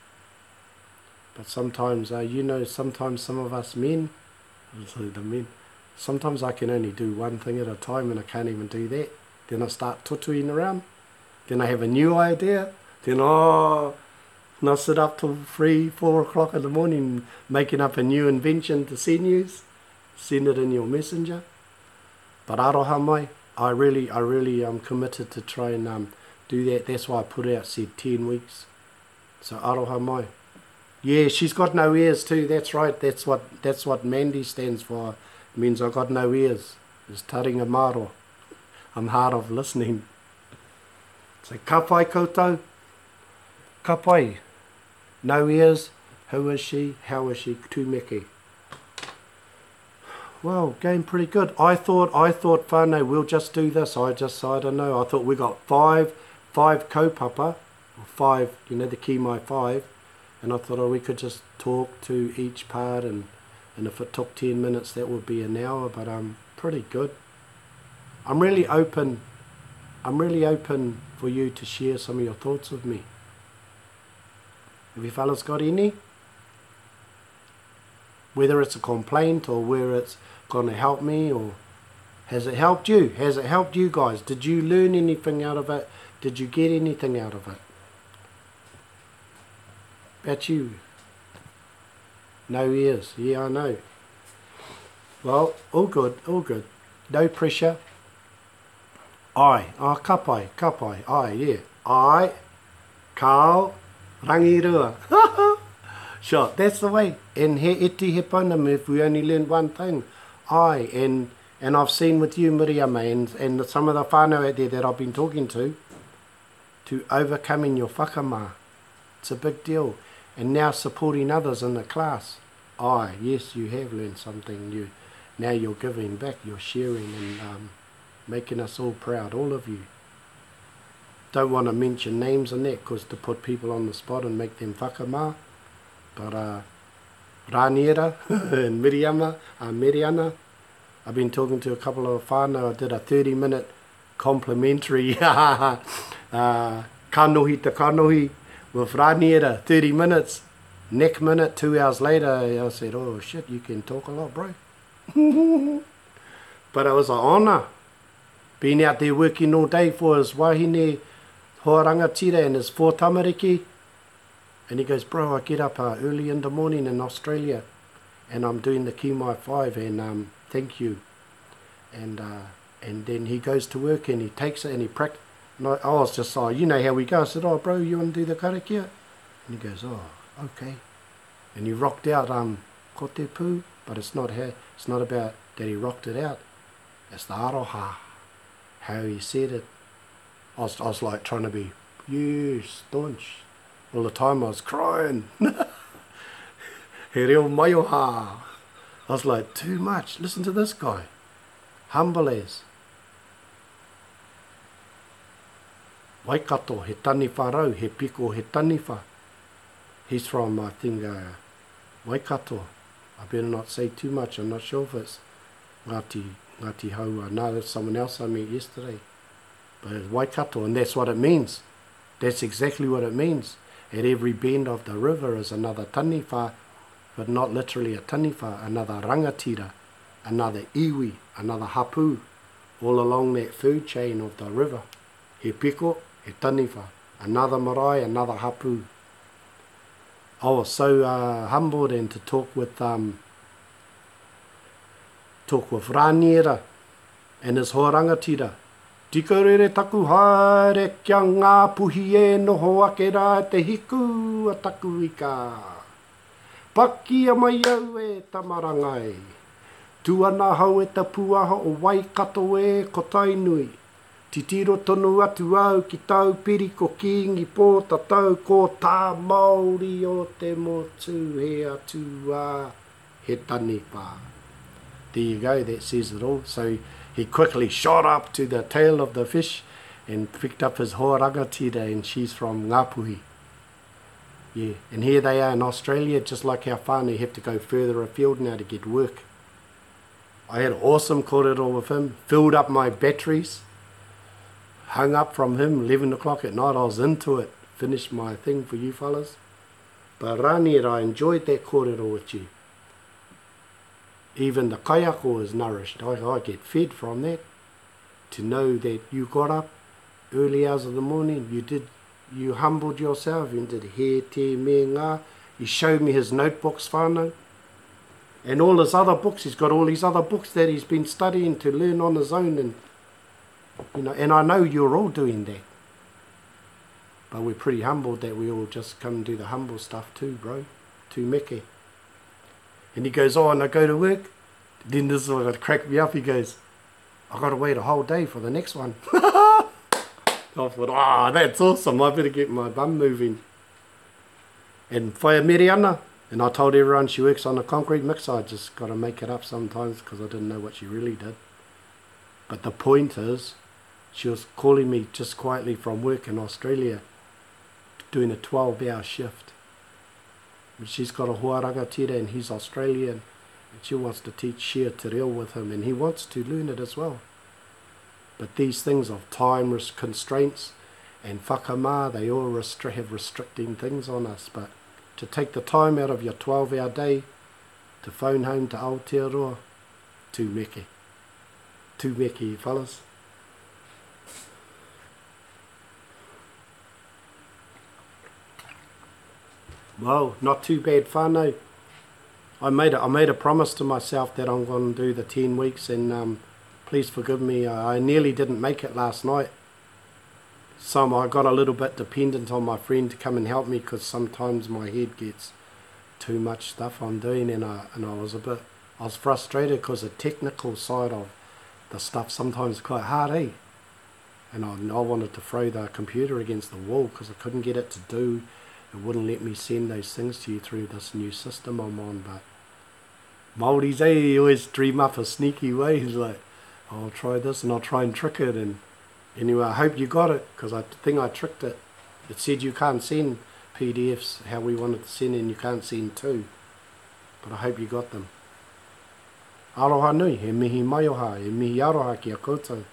But sometimes, sometimes some of us men, sometimes I can only do one thing at a time, and I can't even do that. Then I start tutuing around. Then I have a new idea. Then and I sit up till 3, 4 o'clock in the morning making up a new invention to send you. Send it in your messenger. But aroha mai, I really am committed to try and do that. That's why I put out, said 10 weeks. So aroha mai. Yeah, she's got no ears too. That's right. That's what Mandy stands for. It means I got no ears. It's taringa maro. I'm hard of listening. So ka pai koutou. Ka pai. No ears. Who is she? How is she? Tūmeke. Well, going pretty good. I thought whānau, we'll just do this. I don't know. I thought we got five kaupapa, or 5, the Kiimai 5. And I thought, we could just talk to each part, and if it took 10 minutes, that would be an hour. But I'm pretty good. I'm really open for you to share some of your thoughts with me. Have you fellas got any? Whether it's a complaint or whether it's going to help me, or has it helped you? Has it helped you guys? Did you learn anything out of it? Did you get anything out of it? About you? No ears. Yeah, I know. Well, all good, all good. No pressure. Ka pai, yeah. Kao, rangirua. Sure, that's the way. And he iti he paunam, if we only learn one thing. And I've seen with you, Miriama, and some of the whānau out there that I've been talking to overcoming your whakamā. It's a big deal. And now supporting others in the class. Yes, you have learned something new. Now you're giving back, you're sharing, and making us all proud, all of you. Don't want to mention names and that, because to put people on the spot and make them whakamā. But Raniera and Miriana, I've been talking to a couple of whānau. I did a 30-minute complimentary kanohi te kanohi with Raniera, 30 minutes. Next minute, 2 hours later, I said, oh shit, you can talk a lot, bro. But it was an honour. Being out there working all day for his wahine hoarangatira and his 4 tamariki. And he goes, bro, I get up early in the morning in Australia, and I'm doing the Kiimai 5, and thank you. And then he goes to work, and he takes it, and he practices. I was just like, you know how we go. I said, oh, bro, you want to do the karakia? And he goes, oh, okay. And he rocked out ko te pū, but it's not about that he rocked it out. It's the aroha, how he said it. I was like trying to be, staunch. All the time I was crying. He reo maioha. I was like, too much. Listen to this guy. Humble as. Waikato, he taniwha rau, he piko, he taniwha. He's from, I think, Waikato. I better not say too much. I'm not sure if it's Ngāti Haua. No, that's someone else I met yesterday. But it's Waikato, and that's what it means. That's exactly what it means. At every bend of the river is another taniwha, but not literally a taniwha, another rangatira, another iwi, another hapu, all along that food chain of the river. He piko, he taniwha, another marae, another hapu. I was so humbled and to talk with Raniera and his hoa rangatira. Tika rere taku haere kia ngā puhi e noho ake rā te hiku a taku ika. Paki a mai au e tamarangai. Tuana hau e ta puaha o Waikato e ko tainui. Titiro tonu atu au ki tau piri ko kingi pō tatau ko tā Māori o te motu he atua he taniwha. There you go, that says it all. So he quickly shot up to the tail of the fish and picked up his hoa rangatira, and she's from Ngāpuhi. Yeah, and here they are in Australia, just like our whānau have to go further afield now to get work. I had an awesome kōrero with him, filled up my batteries, hung up from him 11 o'clock at night. I was into it, finished my thing for you fellas. But Raniera, I enjoyed that kōrero with you. Even the kaiako is nourished. I get fed from that. To know that you got up early hours of the morning, you humbled yourself, you did he te me ngā. You showed me his notebooks, whānau. And all his other books, he's got all these other books that he's been studying to learn on his own. And and I know you're all doing that. But we're pretty humbled that we all just come and do the humble stuff too, bro. Too meke. And he goes, and I go to work. Then this is what cracked me up. He goes, I've got to wait a whole day for the next one. I thought, that's awesome. I better get my bum moving. And whaia mere ana. And I told everyone she works on a concrete mixer. I just got to make it up sometimes because I didn't know what she really did. But the point is, she was calling me just quietly from work in Australia, doing a 12-hour shift. But she's got a hoa rangatira and he's Australian, and she wants to teach share te reo with him, and he wants to learn it as well. But these things of time constraints and whakamā, they all have restricting things on us. But to take the time out of your 12-hour day to phone home to Aotearoa, too meke. Too meke, fellas. Well, not too bad whānau. I made a promise to myself that I'm going to do the 10 weeks, and please forgive me, I nearly didn't make it last night. I got a little bit dependent on my friend to come and help me because sometimes my head gets too much stuff I'm doing, and I was frustrated because the technical side of the stuff sometimes is quite hard, eh? And I wanted to throw the computer against the wall because I couldn't get it to do. It wouldn't let me send those things to you through this new system I'm on. But Māoris, eh, always dream up a sneaky way. He's like, I'll try this and I'll try and trick it. And anyway, I hope you got it, because I think I tricked it. It said you can't send PDFs how we wanted to send, and you can't send two. But I hope you got them. Aroha nui, he mihi maioha, he mihi aroha ki a koutou.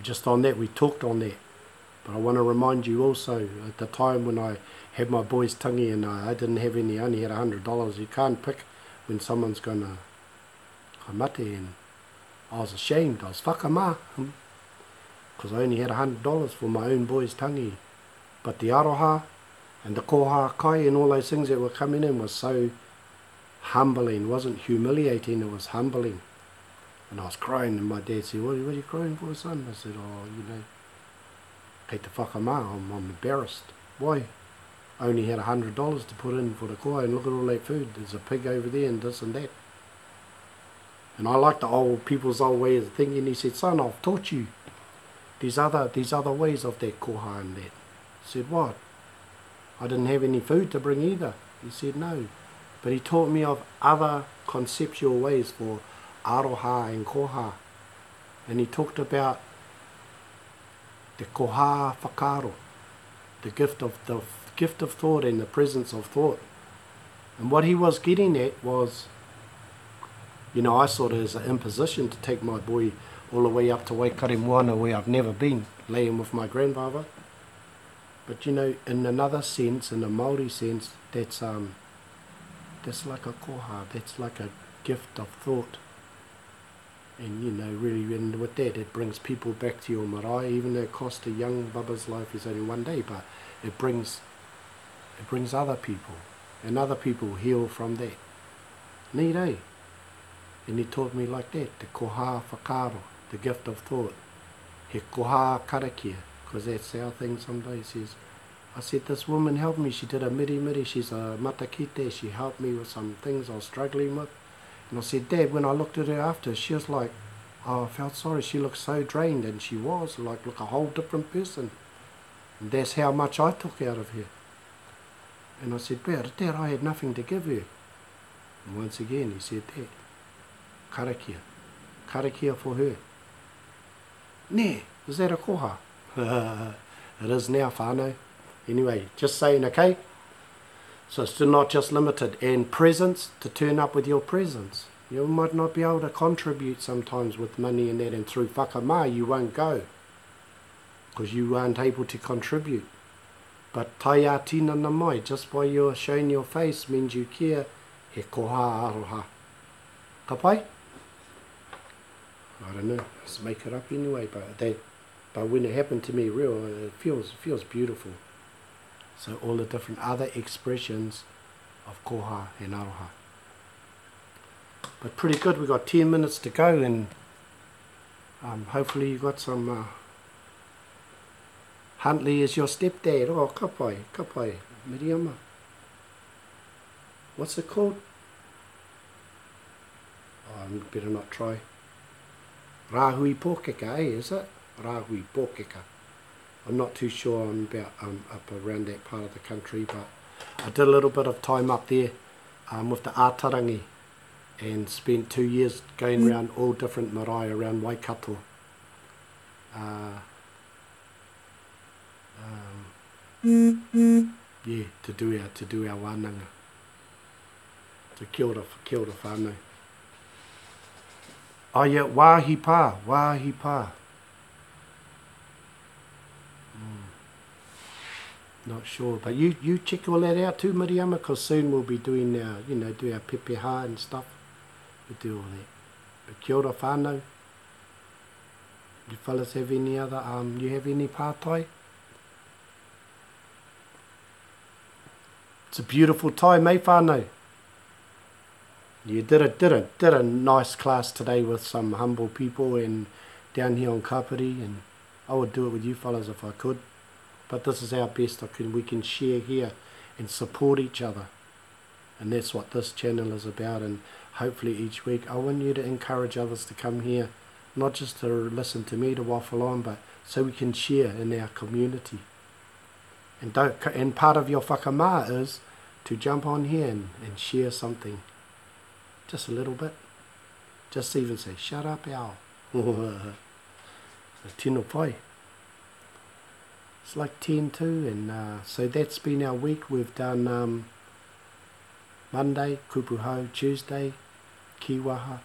Just on that, we talked on that. But I want to remind you also, at the time when I had my boys tangi and I didn't have any, I only had $100. You can't pick when someone's going to hamate, and I was ashamed. I was whakamā, because I only had $100 for my own boys tangi. But the aroha and the koha kai and all those things that were coming in was so humbling. It wasn't humiliating, it was humbling. And I was crying, and my dad said, what are you crying for, son? I said, kei te whakamā, I'm embarrassed. Why? I only had $100 to put in for the koha, and look at all that food. There's a pig over there and this and that. And I like the old people's old way of thinking. He said, son, I've taught you these other ways of that koha and that. I said, what? I didn't have any food to bring either. He said, no. But he taught me of other conceptual ways for aroha and koha. And he talked about the koha whakaro, the gift of thought and the presence of thought. And what he was getting at was, you know, I saw it as an imposition to take my boy all the way up to Waikaremoana, where I've never been, laying with my grandfather. But you know, in another sense, in a Māori sense, that's like a koha, that's like a gift of thought. And you know, really, and with that, it brings people back to your marae, even though it cost a young bubba's life is only one day, but it brings other people, and other people heal from that. Neat, eh? And he taught me like that, the koha whakaro, the gift of thought. He koha karakia, because that's our thing some days is. I said, this woman helped me, she did a miri, she's a matakite, she helped me with some things I was struggling with. And I said, Dad, when I looked at her after, she was like, oh, I felt sorry, she looked so drained, and she was like a whole different person. And that's how much I took out of her. And I said, but Dad, I had nothing to give her. And once again, he said that. Karakia for her. Ne, is that a koha? It is now, whānau. Anyway, just saying, okay? So it's not just limited. And presence, to turn up with your presence. You might not be able to contribute sometimes with money and that, and through whakamā you won't go, because you aren't able to contribute. But taia tina na mai, just by you showing your face means you care. He koha aroha. Ka pai? I don't know, let's make it up anyway, but when it happened to me real, it feels beautiful. So all the different other expressions of koha and aroha. But pretty good, we've got 10 minutes to go, and hopefully you got some... Huntley is your stepdad. Oh, ka pai, Miriama. What's it called? Oh, I better not try. Rāhui pōkeka, is it? Rāhui pōkeka. I'm not too sure about up around that part of the country, but I did a little bit of time up there with the ātarangi, and spent 2 years going around all different marae around Waikato. Yeah, to do our wānanga. To kia ora whānau. Oh yeah, wāhi pā. Not sure, but you check all that out too, Miriama, because soon we'll be doing our, do our pepeha and stuff. We do all that. But kia ora whānau. You fellas have any other, you have any pātai? It's a beautiful time, eh, whānau? You did a nice class today with some humble people and down here on Kapiti, and I would do it with you fellas if I could. But this is our best. We can share here and support each other, and that's what this channel is about. And hopefully each week I want you to encourage others to come here, not just to listen to me to waffle on, but so we can share in our community. And part of your whakamā is to jump on here and share something, just a little bit. Just even say, shut up, owl. Tino pai. It's like 10 to, and so that's been our week. We've done Monday, kupuhau, Tuesday, kiwaha,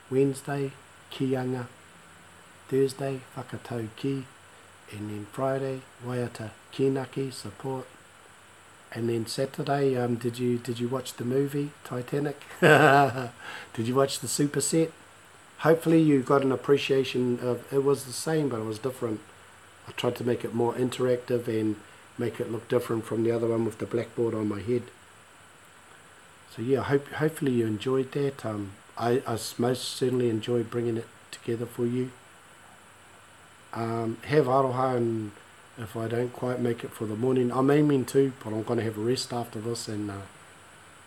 Wednesday, kianga, Thursday, whakatau ki, and then Friday, waiata kinaki, support, and then Saturday, did you watch the movie Titanic? Did you watch the superset? Hopefully you got an appreciation of, it was the same but it was different. I tried to make it more interactive and make it look different from the other one with the blackboard on my head. So yeah, hopefully you enjoyed that. I most certainly enjoyed bringing it together for you. Have aroha and if I don't quite make it for the morning. I'm aiming to, but I'm going to have a rest after this and go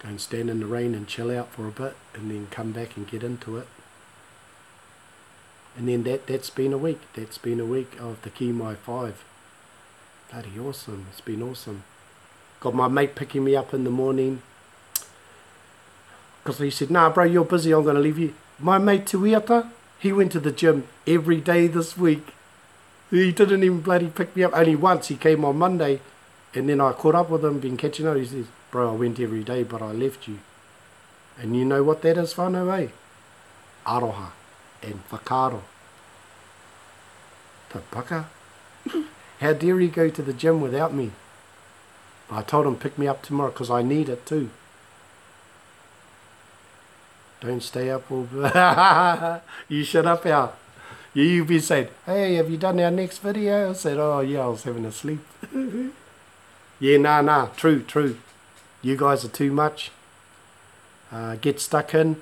and stand in the rain and chill out for a bit and then come back and get into it. And then that's been a week. That's been a week of the Kiimai 5. Bloody awesome. It's been awesome. Got my mate picking me up in the morning. Because he said, nah bro, you're busy, I'm going to leave you. My mate Tuiata, he went to the gym every day this week. He didn't even bloody pick me up. Only once. He came on Monday and then I caught up with him, been catching up. He says, bro, I went every day but I left you. And you know what that is, whānau, eh? Aroha and whakaaro. Te paka. How dare he go to the gym without me? I told him pick me up tomorrow because I need it too. Don't stay up all... You shut up out. You've been saying, hey, have you done our next video? I said, oh yeah, I was having a sleep. Yeah, nah, true. You guys are too much. Get stuck in.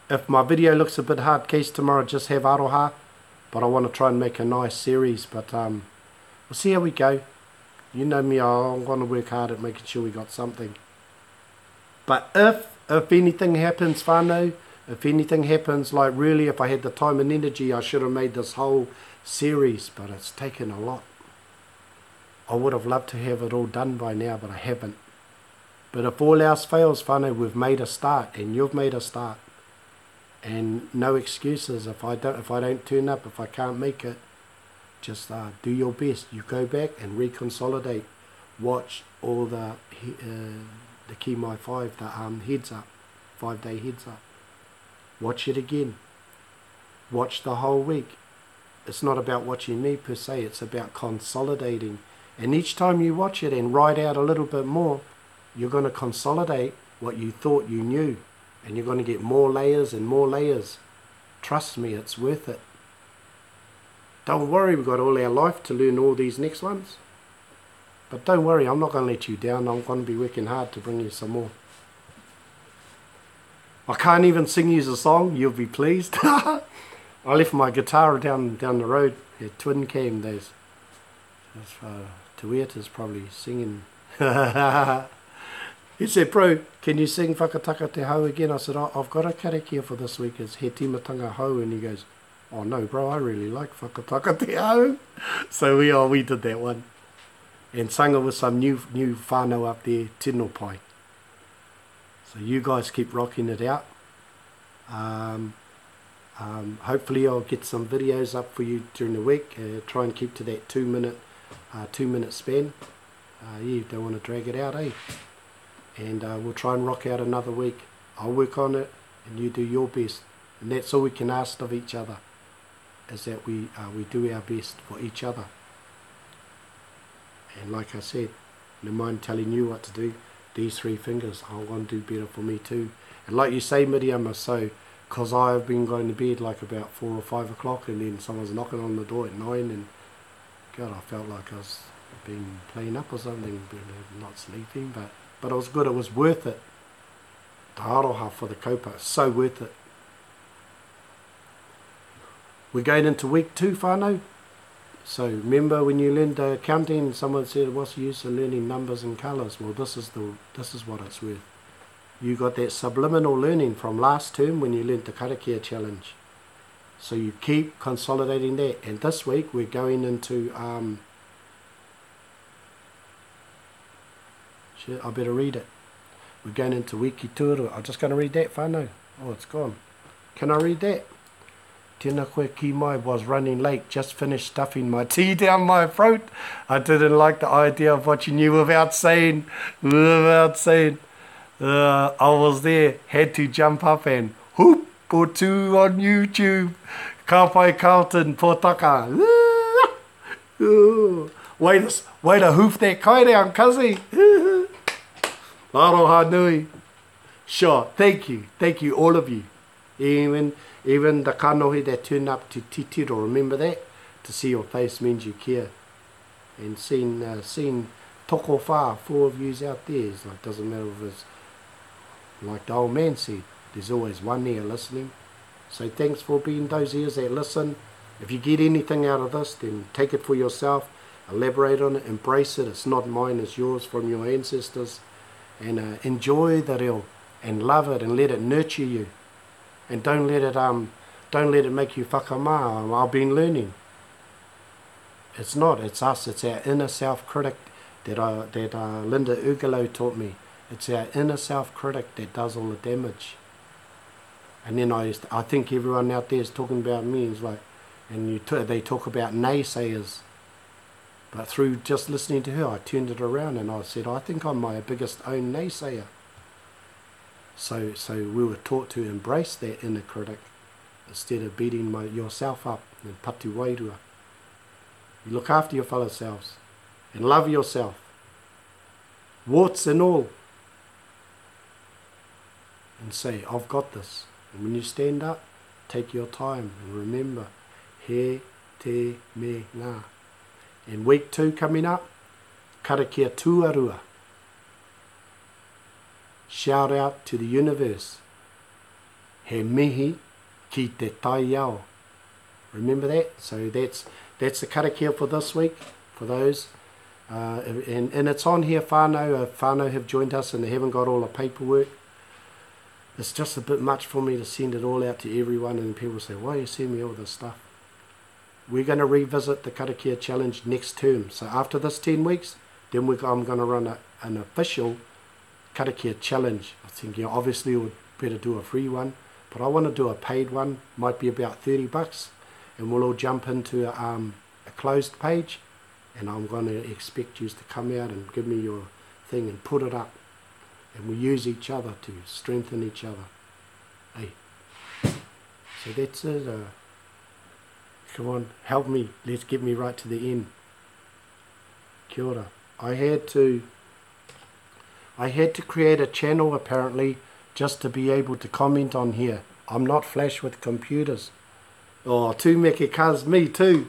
If my video looks a bit hard, case tomorrow, just have aroha. But I want to try and make a nice series. But we'll see how we go. You know me, I'm going to work hard at making sure we got something. But if anything happens, whānau, if anything happens, like really, if I had the time and energy, I should have made this whole series, but it's taken a lot. I would have loved to have it all done by now, but I haven't. But if all else fails, whānau, we've made a start, and you've made a start. And no excuses. If I don't turn up, if I can't make it, just do your best. You go back and reconsolidate. Watch all the Kiimai 5, the heads up, 5-day heads up. Watch it again. Watch the whole week. It's not about watching me per se, it's about consolidating. And each time you watch it and write out a little bit more, you're going to consolidate what you thought you knew. And you're going to get more layers and more layers. Trust me, it's worth it. Don't worry, we've got all our life to learn all these next ones. But don't worry, I'm not going to let you down. I'm going to be working hard to bring you some more. I can't even sing you a song, you'll be pleased. I left my guitar down the road at Twin Cam days. Tuiata's probably singing. He said, bro, can you sing Whakataka Te Hau again? I said, I've got a karakia for this week, it's He Timatanga Hau. And he goes, oh no bro, I really like Whakataka Te Hau. So we did that one. And sung it with some new whānau up there, tino pai. So you guys keep rocking it out. Hopefully I'll get some videos up for you during the week. Try and keep to that 2 minute span. You don't want to drag it out, eh? And we'll try and rock out another week. I'll work on it and you do your best. And that's all we can ask of each other, is that we do our best for each other. And like I said, no mind telling you what to do. These 3 fingers, I want to do better for me too. And like you say, Miriam, so, because I've been going to bed like about 4 or 5 o'clock, and then someone's knocking on the door at 9, and God, I felt like I was being playing up or something, not sleeping, but it was good, it was worth it. Te aroha for the kaupapa, so worth it. We're going into week 2, whānau. So remember when you learned counting, someone said, what's the use of learning numbers and colours? Well, this is what it's worth. You got that subliminal learning from last term when you learned the karakia challenge. So you keep consolidating that. And this week we're going into, shit, I better read it. We're going into Wiki Turu. I'm just going to read that, whānau. Oh, it's gone. Can I read that? Tēnā koe Kiimai, was running late, just finished stuffing my tea down my throat. I didn't like the idea of watching you without saying. I was there, had to jump up and whoop or 2 on YouTube. Ka pai Carlton, pōtaka. Way to hoof that kai down, cuzzy. Aroha nui. Sure, thank you all of you. Even the kanohi that turn up to titiro, remember that? To see your face means you care. And seeing toko whā, 4 of yous out there, it's like, doesn't matter if it's, like the old man said, there's always one ear listening. So thanks for being those ears that listen. If you get anything out of this, then take it for yourself. elaborate on it, embrace it. It's not mine, it's yours from your ancestors. And enjoy the reo and love it and let it nurture you. And don't let it make you whakamā. I've been learning. It's not, it's us, it's our inner self-critic that Linda Ugalo taught me. It's our inner self-critic that does all the damage. And then I think everyone out there is talking about me. It's like, and they talk about naysayers. But through just listening to her, I turned it around and I said, I think I'm my biggest own naysayer. So we were taught to embrace that inner critic instead of beating yourself up and patu wairua. You look after your fellow selves and love yourself, warts and all, and say, I've got this. And when you stand up, take your time and remember, he te me ngā. And week 2 coming up, karakia tuarua. Shout out to the universe. He mihi ki te taiao. Remember that? So that's the karakia for this week, for those. And it's on here, whānau. Whānau have joined us and they haven't got all the paperwork. It's just a bit much for me to send it all out to everyone, and people say, why you send me all this stuff? We're going to revisit the Karakia Challenge next term. So after this 10 weeks, then I'm going to run an official Karakia Challenge. I think, obviously we would better do a free one, but I want to do a paid one. Might be about $30, and we'll all jump into a closed page, and I'm going to expect you to come out and give me your thing and put it up. And we use each other to strengthen each other. Hey. So that's it. Come on, help me. Let's get me right to the end. Kia ora. I had to create a channel apparently just to be able to comment on here. I'm not flash with computers. Oh, tū meke cuz, me too.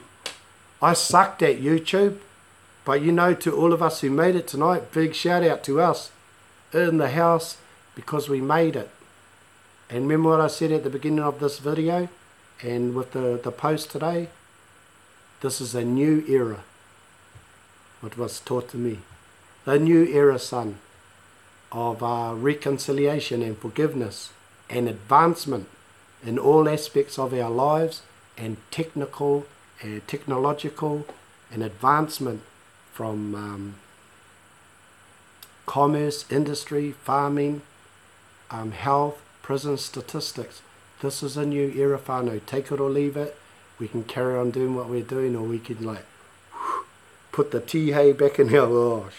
I sucked at YouTube. But to all of us who made it tonight, big shout out to us in the house because we made it. And remember what I said at the beginning of this video and with the post today? This is a new era. What was taught to me. The new era, son, of reconciliation and forgiveness and advancement in all aspects of our lives, and technological and advancement from commerce, industry, farming, health, prison statistics. This is a new era, whānau. Take it or leave it. We can carry on doing what we're doing, or we can put the tihei back in our,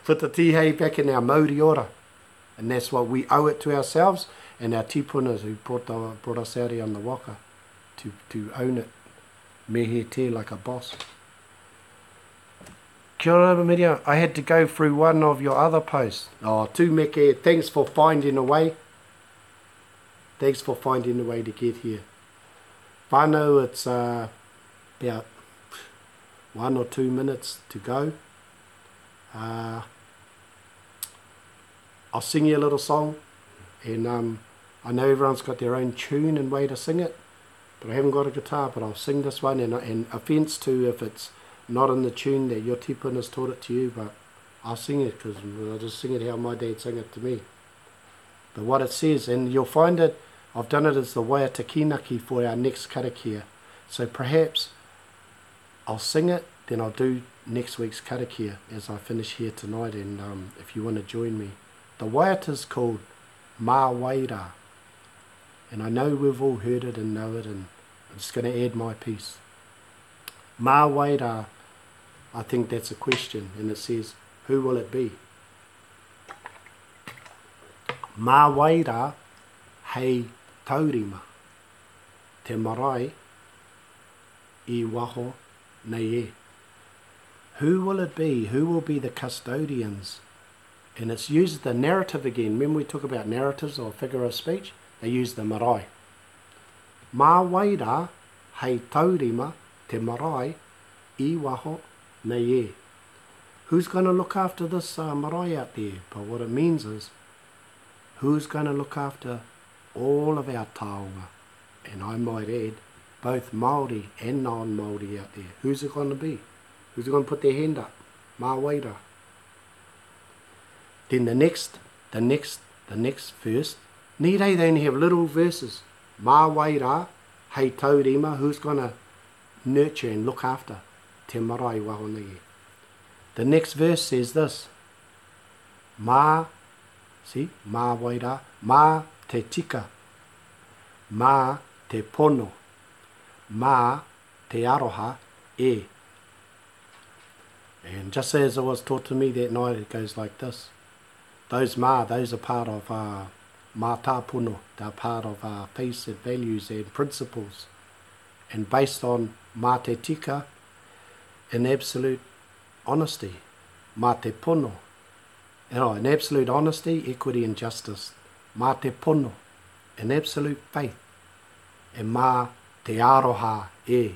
put the tihei back in our Māori ora. And that's what we owe it to ourselves and our tipunas who brought us out here on the waka to own it. Mehe te like a boss. Kia ora, Miriam. I had to go through one of your other posts. Oh, tū meke, thanks for finding a way. Thanks for finding a way to get here. Whānau, it's about 1 or 2 minutes to go. I'll sing you a little song. And I know everyone's got their own tune and way to sing it. But I haven't got a guitar, but I'll sing this one. And offence to if it's not in the tune that your tipun has taught it to you, but I'll sing it because I'll just sing it how my dad sang it to me. But what it says, and you'll find it, I've done it as the waiatakinaki for our next karakia. So perhaps I'll sing it, then I'll do next week's karakia as I finish here tonight, and if you want to join me. The waiata's called Māwaira, and I know we've all heard it and know it, and I'm just going to add my piece. Māwaira, I think that's a question, and it says, who will it be? Māwaira hei taurima, te marae I waho nei e. Who will it be? Who will be the custodians? And it's used the narrative again. Remember we talk about narratives or figure of speech? They use the marae. Māwaira hei taurima, te marae I waho nei e. Who's going to look after this marae out there? But what it means is, who's going to look after all of our taonga? And I might add, both Māori and non-Māori out there. Who's it going to be? Who's going to put their hand up? Mā waira. Then the next verse. Nirei, they only have little verses. Mā waira, hei taurima, who's going to nurture and look after te marae wahonei. The next verse says this. Mā waira, mā te tika, mā te pono, mā te aroha e. And just as it was taught to me that night, it goes like this. Those are part of mā tāpono. They're part of our faith and values and principles. And based on mā te tika, in absolute honesty, mā te pono, in absolute honesty, equity and justice, mā te pono, in absolute faith, and mā te aroha e,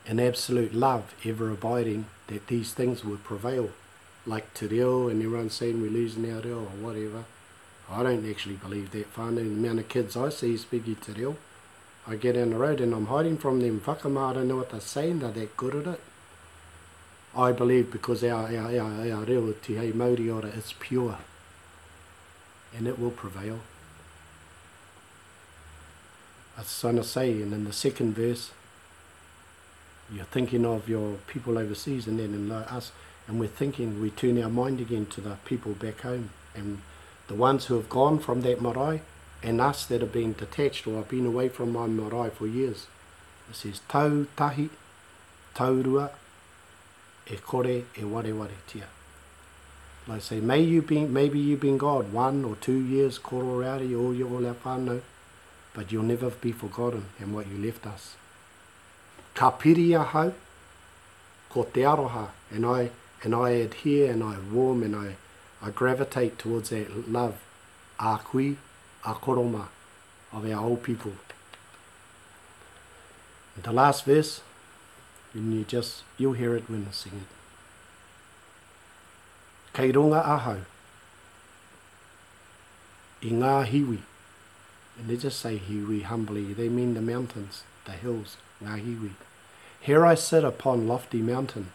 in absolute love, ever abiding, that these things would prevail, like Te Reo, and everyone's saying we're losing our reo or whatever. I don't actually believe that. Whānau, the amount of kids I see speaking Te Reo, I get down the road and I'm hiding from them. Whakamā, I don't know what they're saying, they're that good at it. I believe because our reo Te Reo Māori ora is pure, and it will prevail. I was trying to say, and in the second verse, you're thinking of your people overseas and then in us, and we turn our mind again to the people back home, and the ones who have gone from that marae, and us that have been detached or have been away from my marae for years. It says, tau tahi, taurua, e kore, e ware tia. Like I say, maybe you've been gone 1 or 2 years, koro rari, all our whānau, but you'll never be forgotten in what you left us. Ka piri ahau, ko te aroha, and I adhere and I warm and I gravitate towards that love, a kui, a koroma, of our old people. And the last verse, and you'll hear it when I sing it. Kei runga ahau, I ngā hiwi, and they just say hiwi humbly, they mean the mountains, the hills, ngā hiwi. Here I sit upon lofty mountain,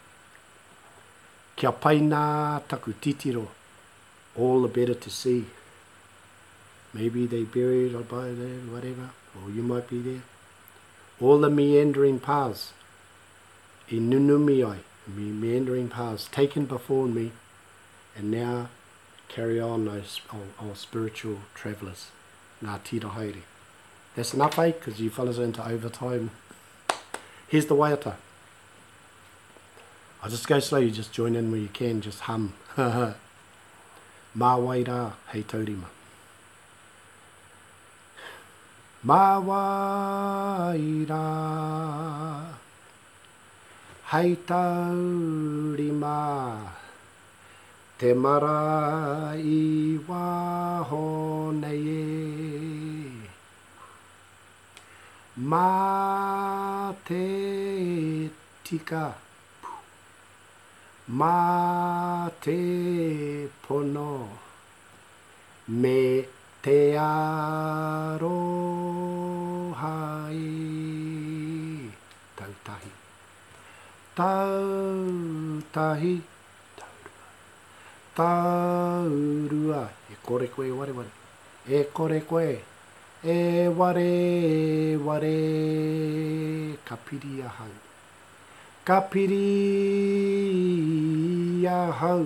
kia pai nā taku titiro, all the better to see. Maybe they buried by there, whatever, or you might be there. All the meandering paths, I nunumiai, meandering paths taken before me, and now carry on those spiritual travellers. Ngā tira haere. That's enough, eh? Because you fellas are into overtime. Here's the waiata. I'll just go slow, you just join in where you can, just hum. Mā waira, hei taurima. Mā waira, hei taurima, te marae wahonei e. Mā te tika, mā te pono, me te aroha e. Tautahi. Tautahi. Taurua. E kore koe ware. E kore koe. E ware. Ka piri ahau. Ka piri ahau.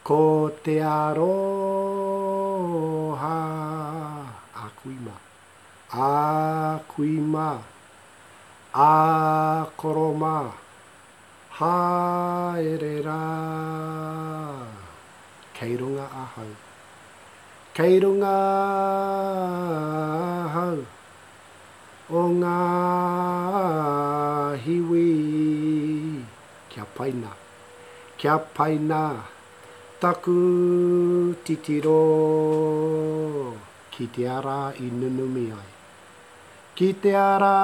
Ko te aroha. Akuima. A koroma. Haerera. Kei runga ahau. Kei runga ahau. O ngā hiwi. Kia paina. Taku titiro. Ki te ara I nunumi ai. Ki te ara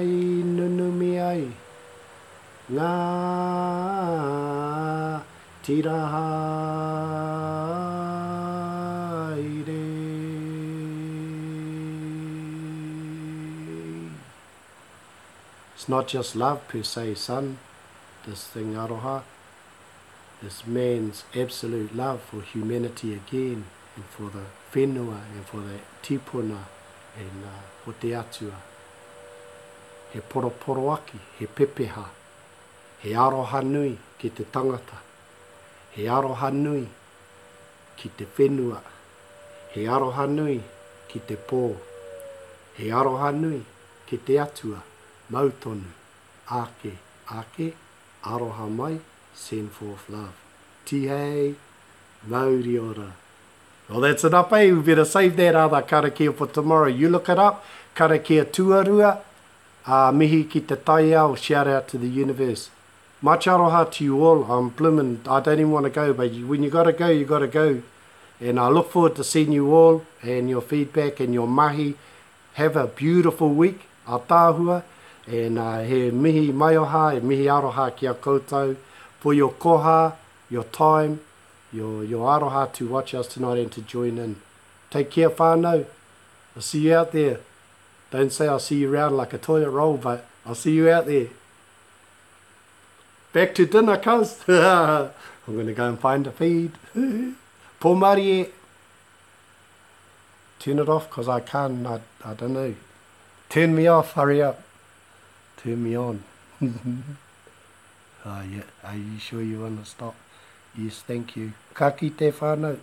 I nunumi ai. Ngā tira haere. It's not just love per se, son. This thing aroha, this man's absolute love for humanity again, and for the whenua, and for the tipuna, and for te atua. He poroporo aki, he pepeha, he aroha nui ki te tangata, he aroha nui ki te whenua, he aroha nui ki te pō, he aroha nui ki te atua, mautonu, ake, ake, aroha mai, send forth love. Tihei, Māori ora. Well, that's enough, eh? We better save that other karakia for tomorrow. You look it up, karakia tuarua, mihi ki te taia, or shout out to the universe. Much aroha to you all. I'm blimmin', I don't even want to go, but when you gotta go, you gotta go. And I look forward to seeing you all, and your feedback, and your mahi. Have a beautiful week, a tāhua, and he mihi maioha, e mihi aroha ki a koutou, for your koha, your time, your aroha to watch us tonight and to join in. Take care, whānau. I'll see you out there. Don't say I'll see you around like a toilet roll, but I'll see you out there. Back to dinner, cuz. I'm going to go and find a feed. Pō Māori e. Turn it off, because I can't, I don't know. Turn me off, hurry up. Turn me on. Oh, yeah. Are you sure you want to stop? Yes, thank you. Ka kite whānau.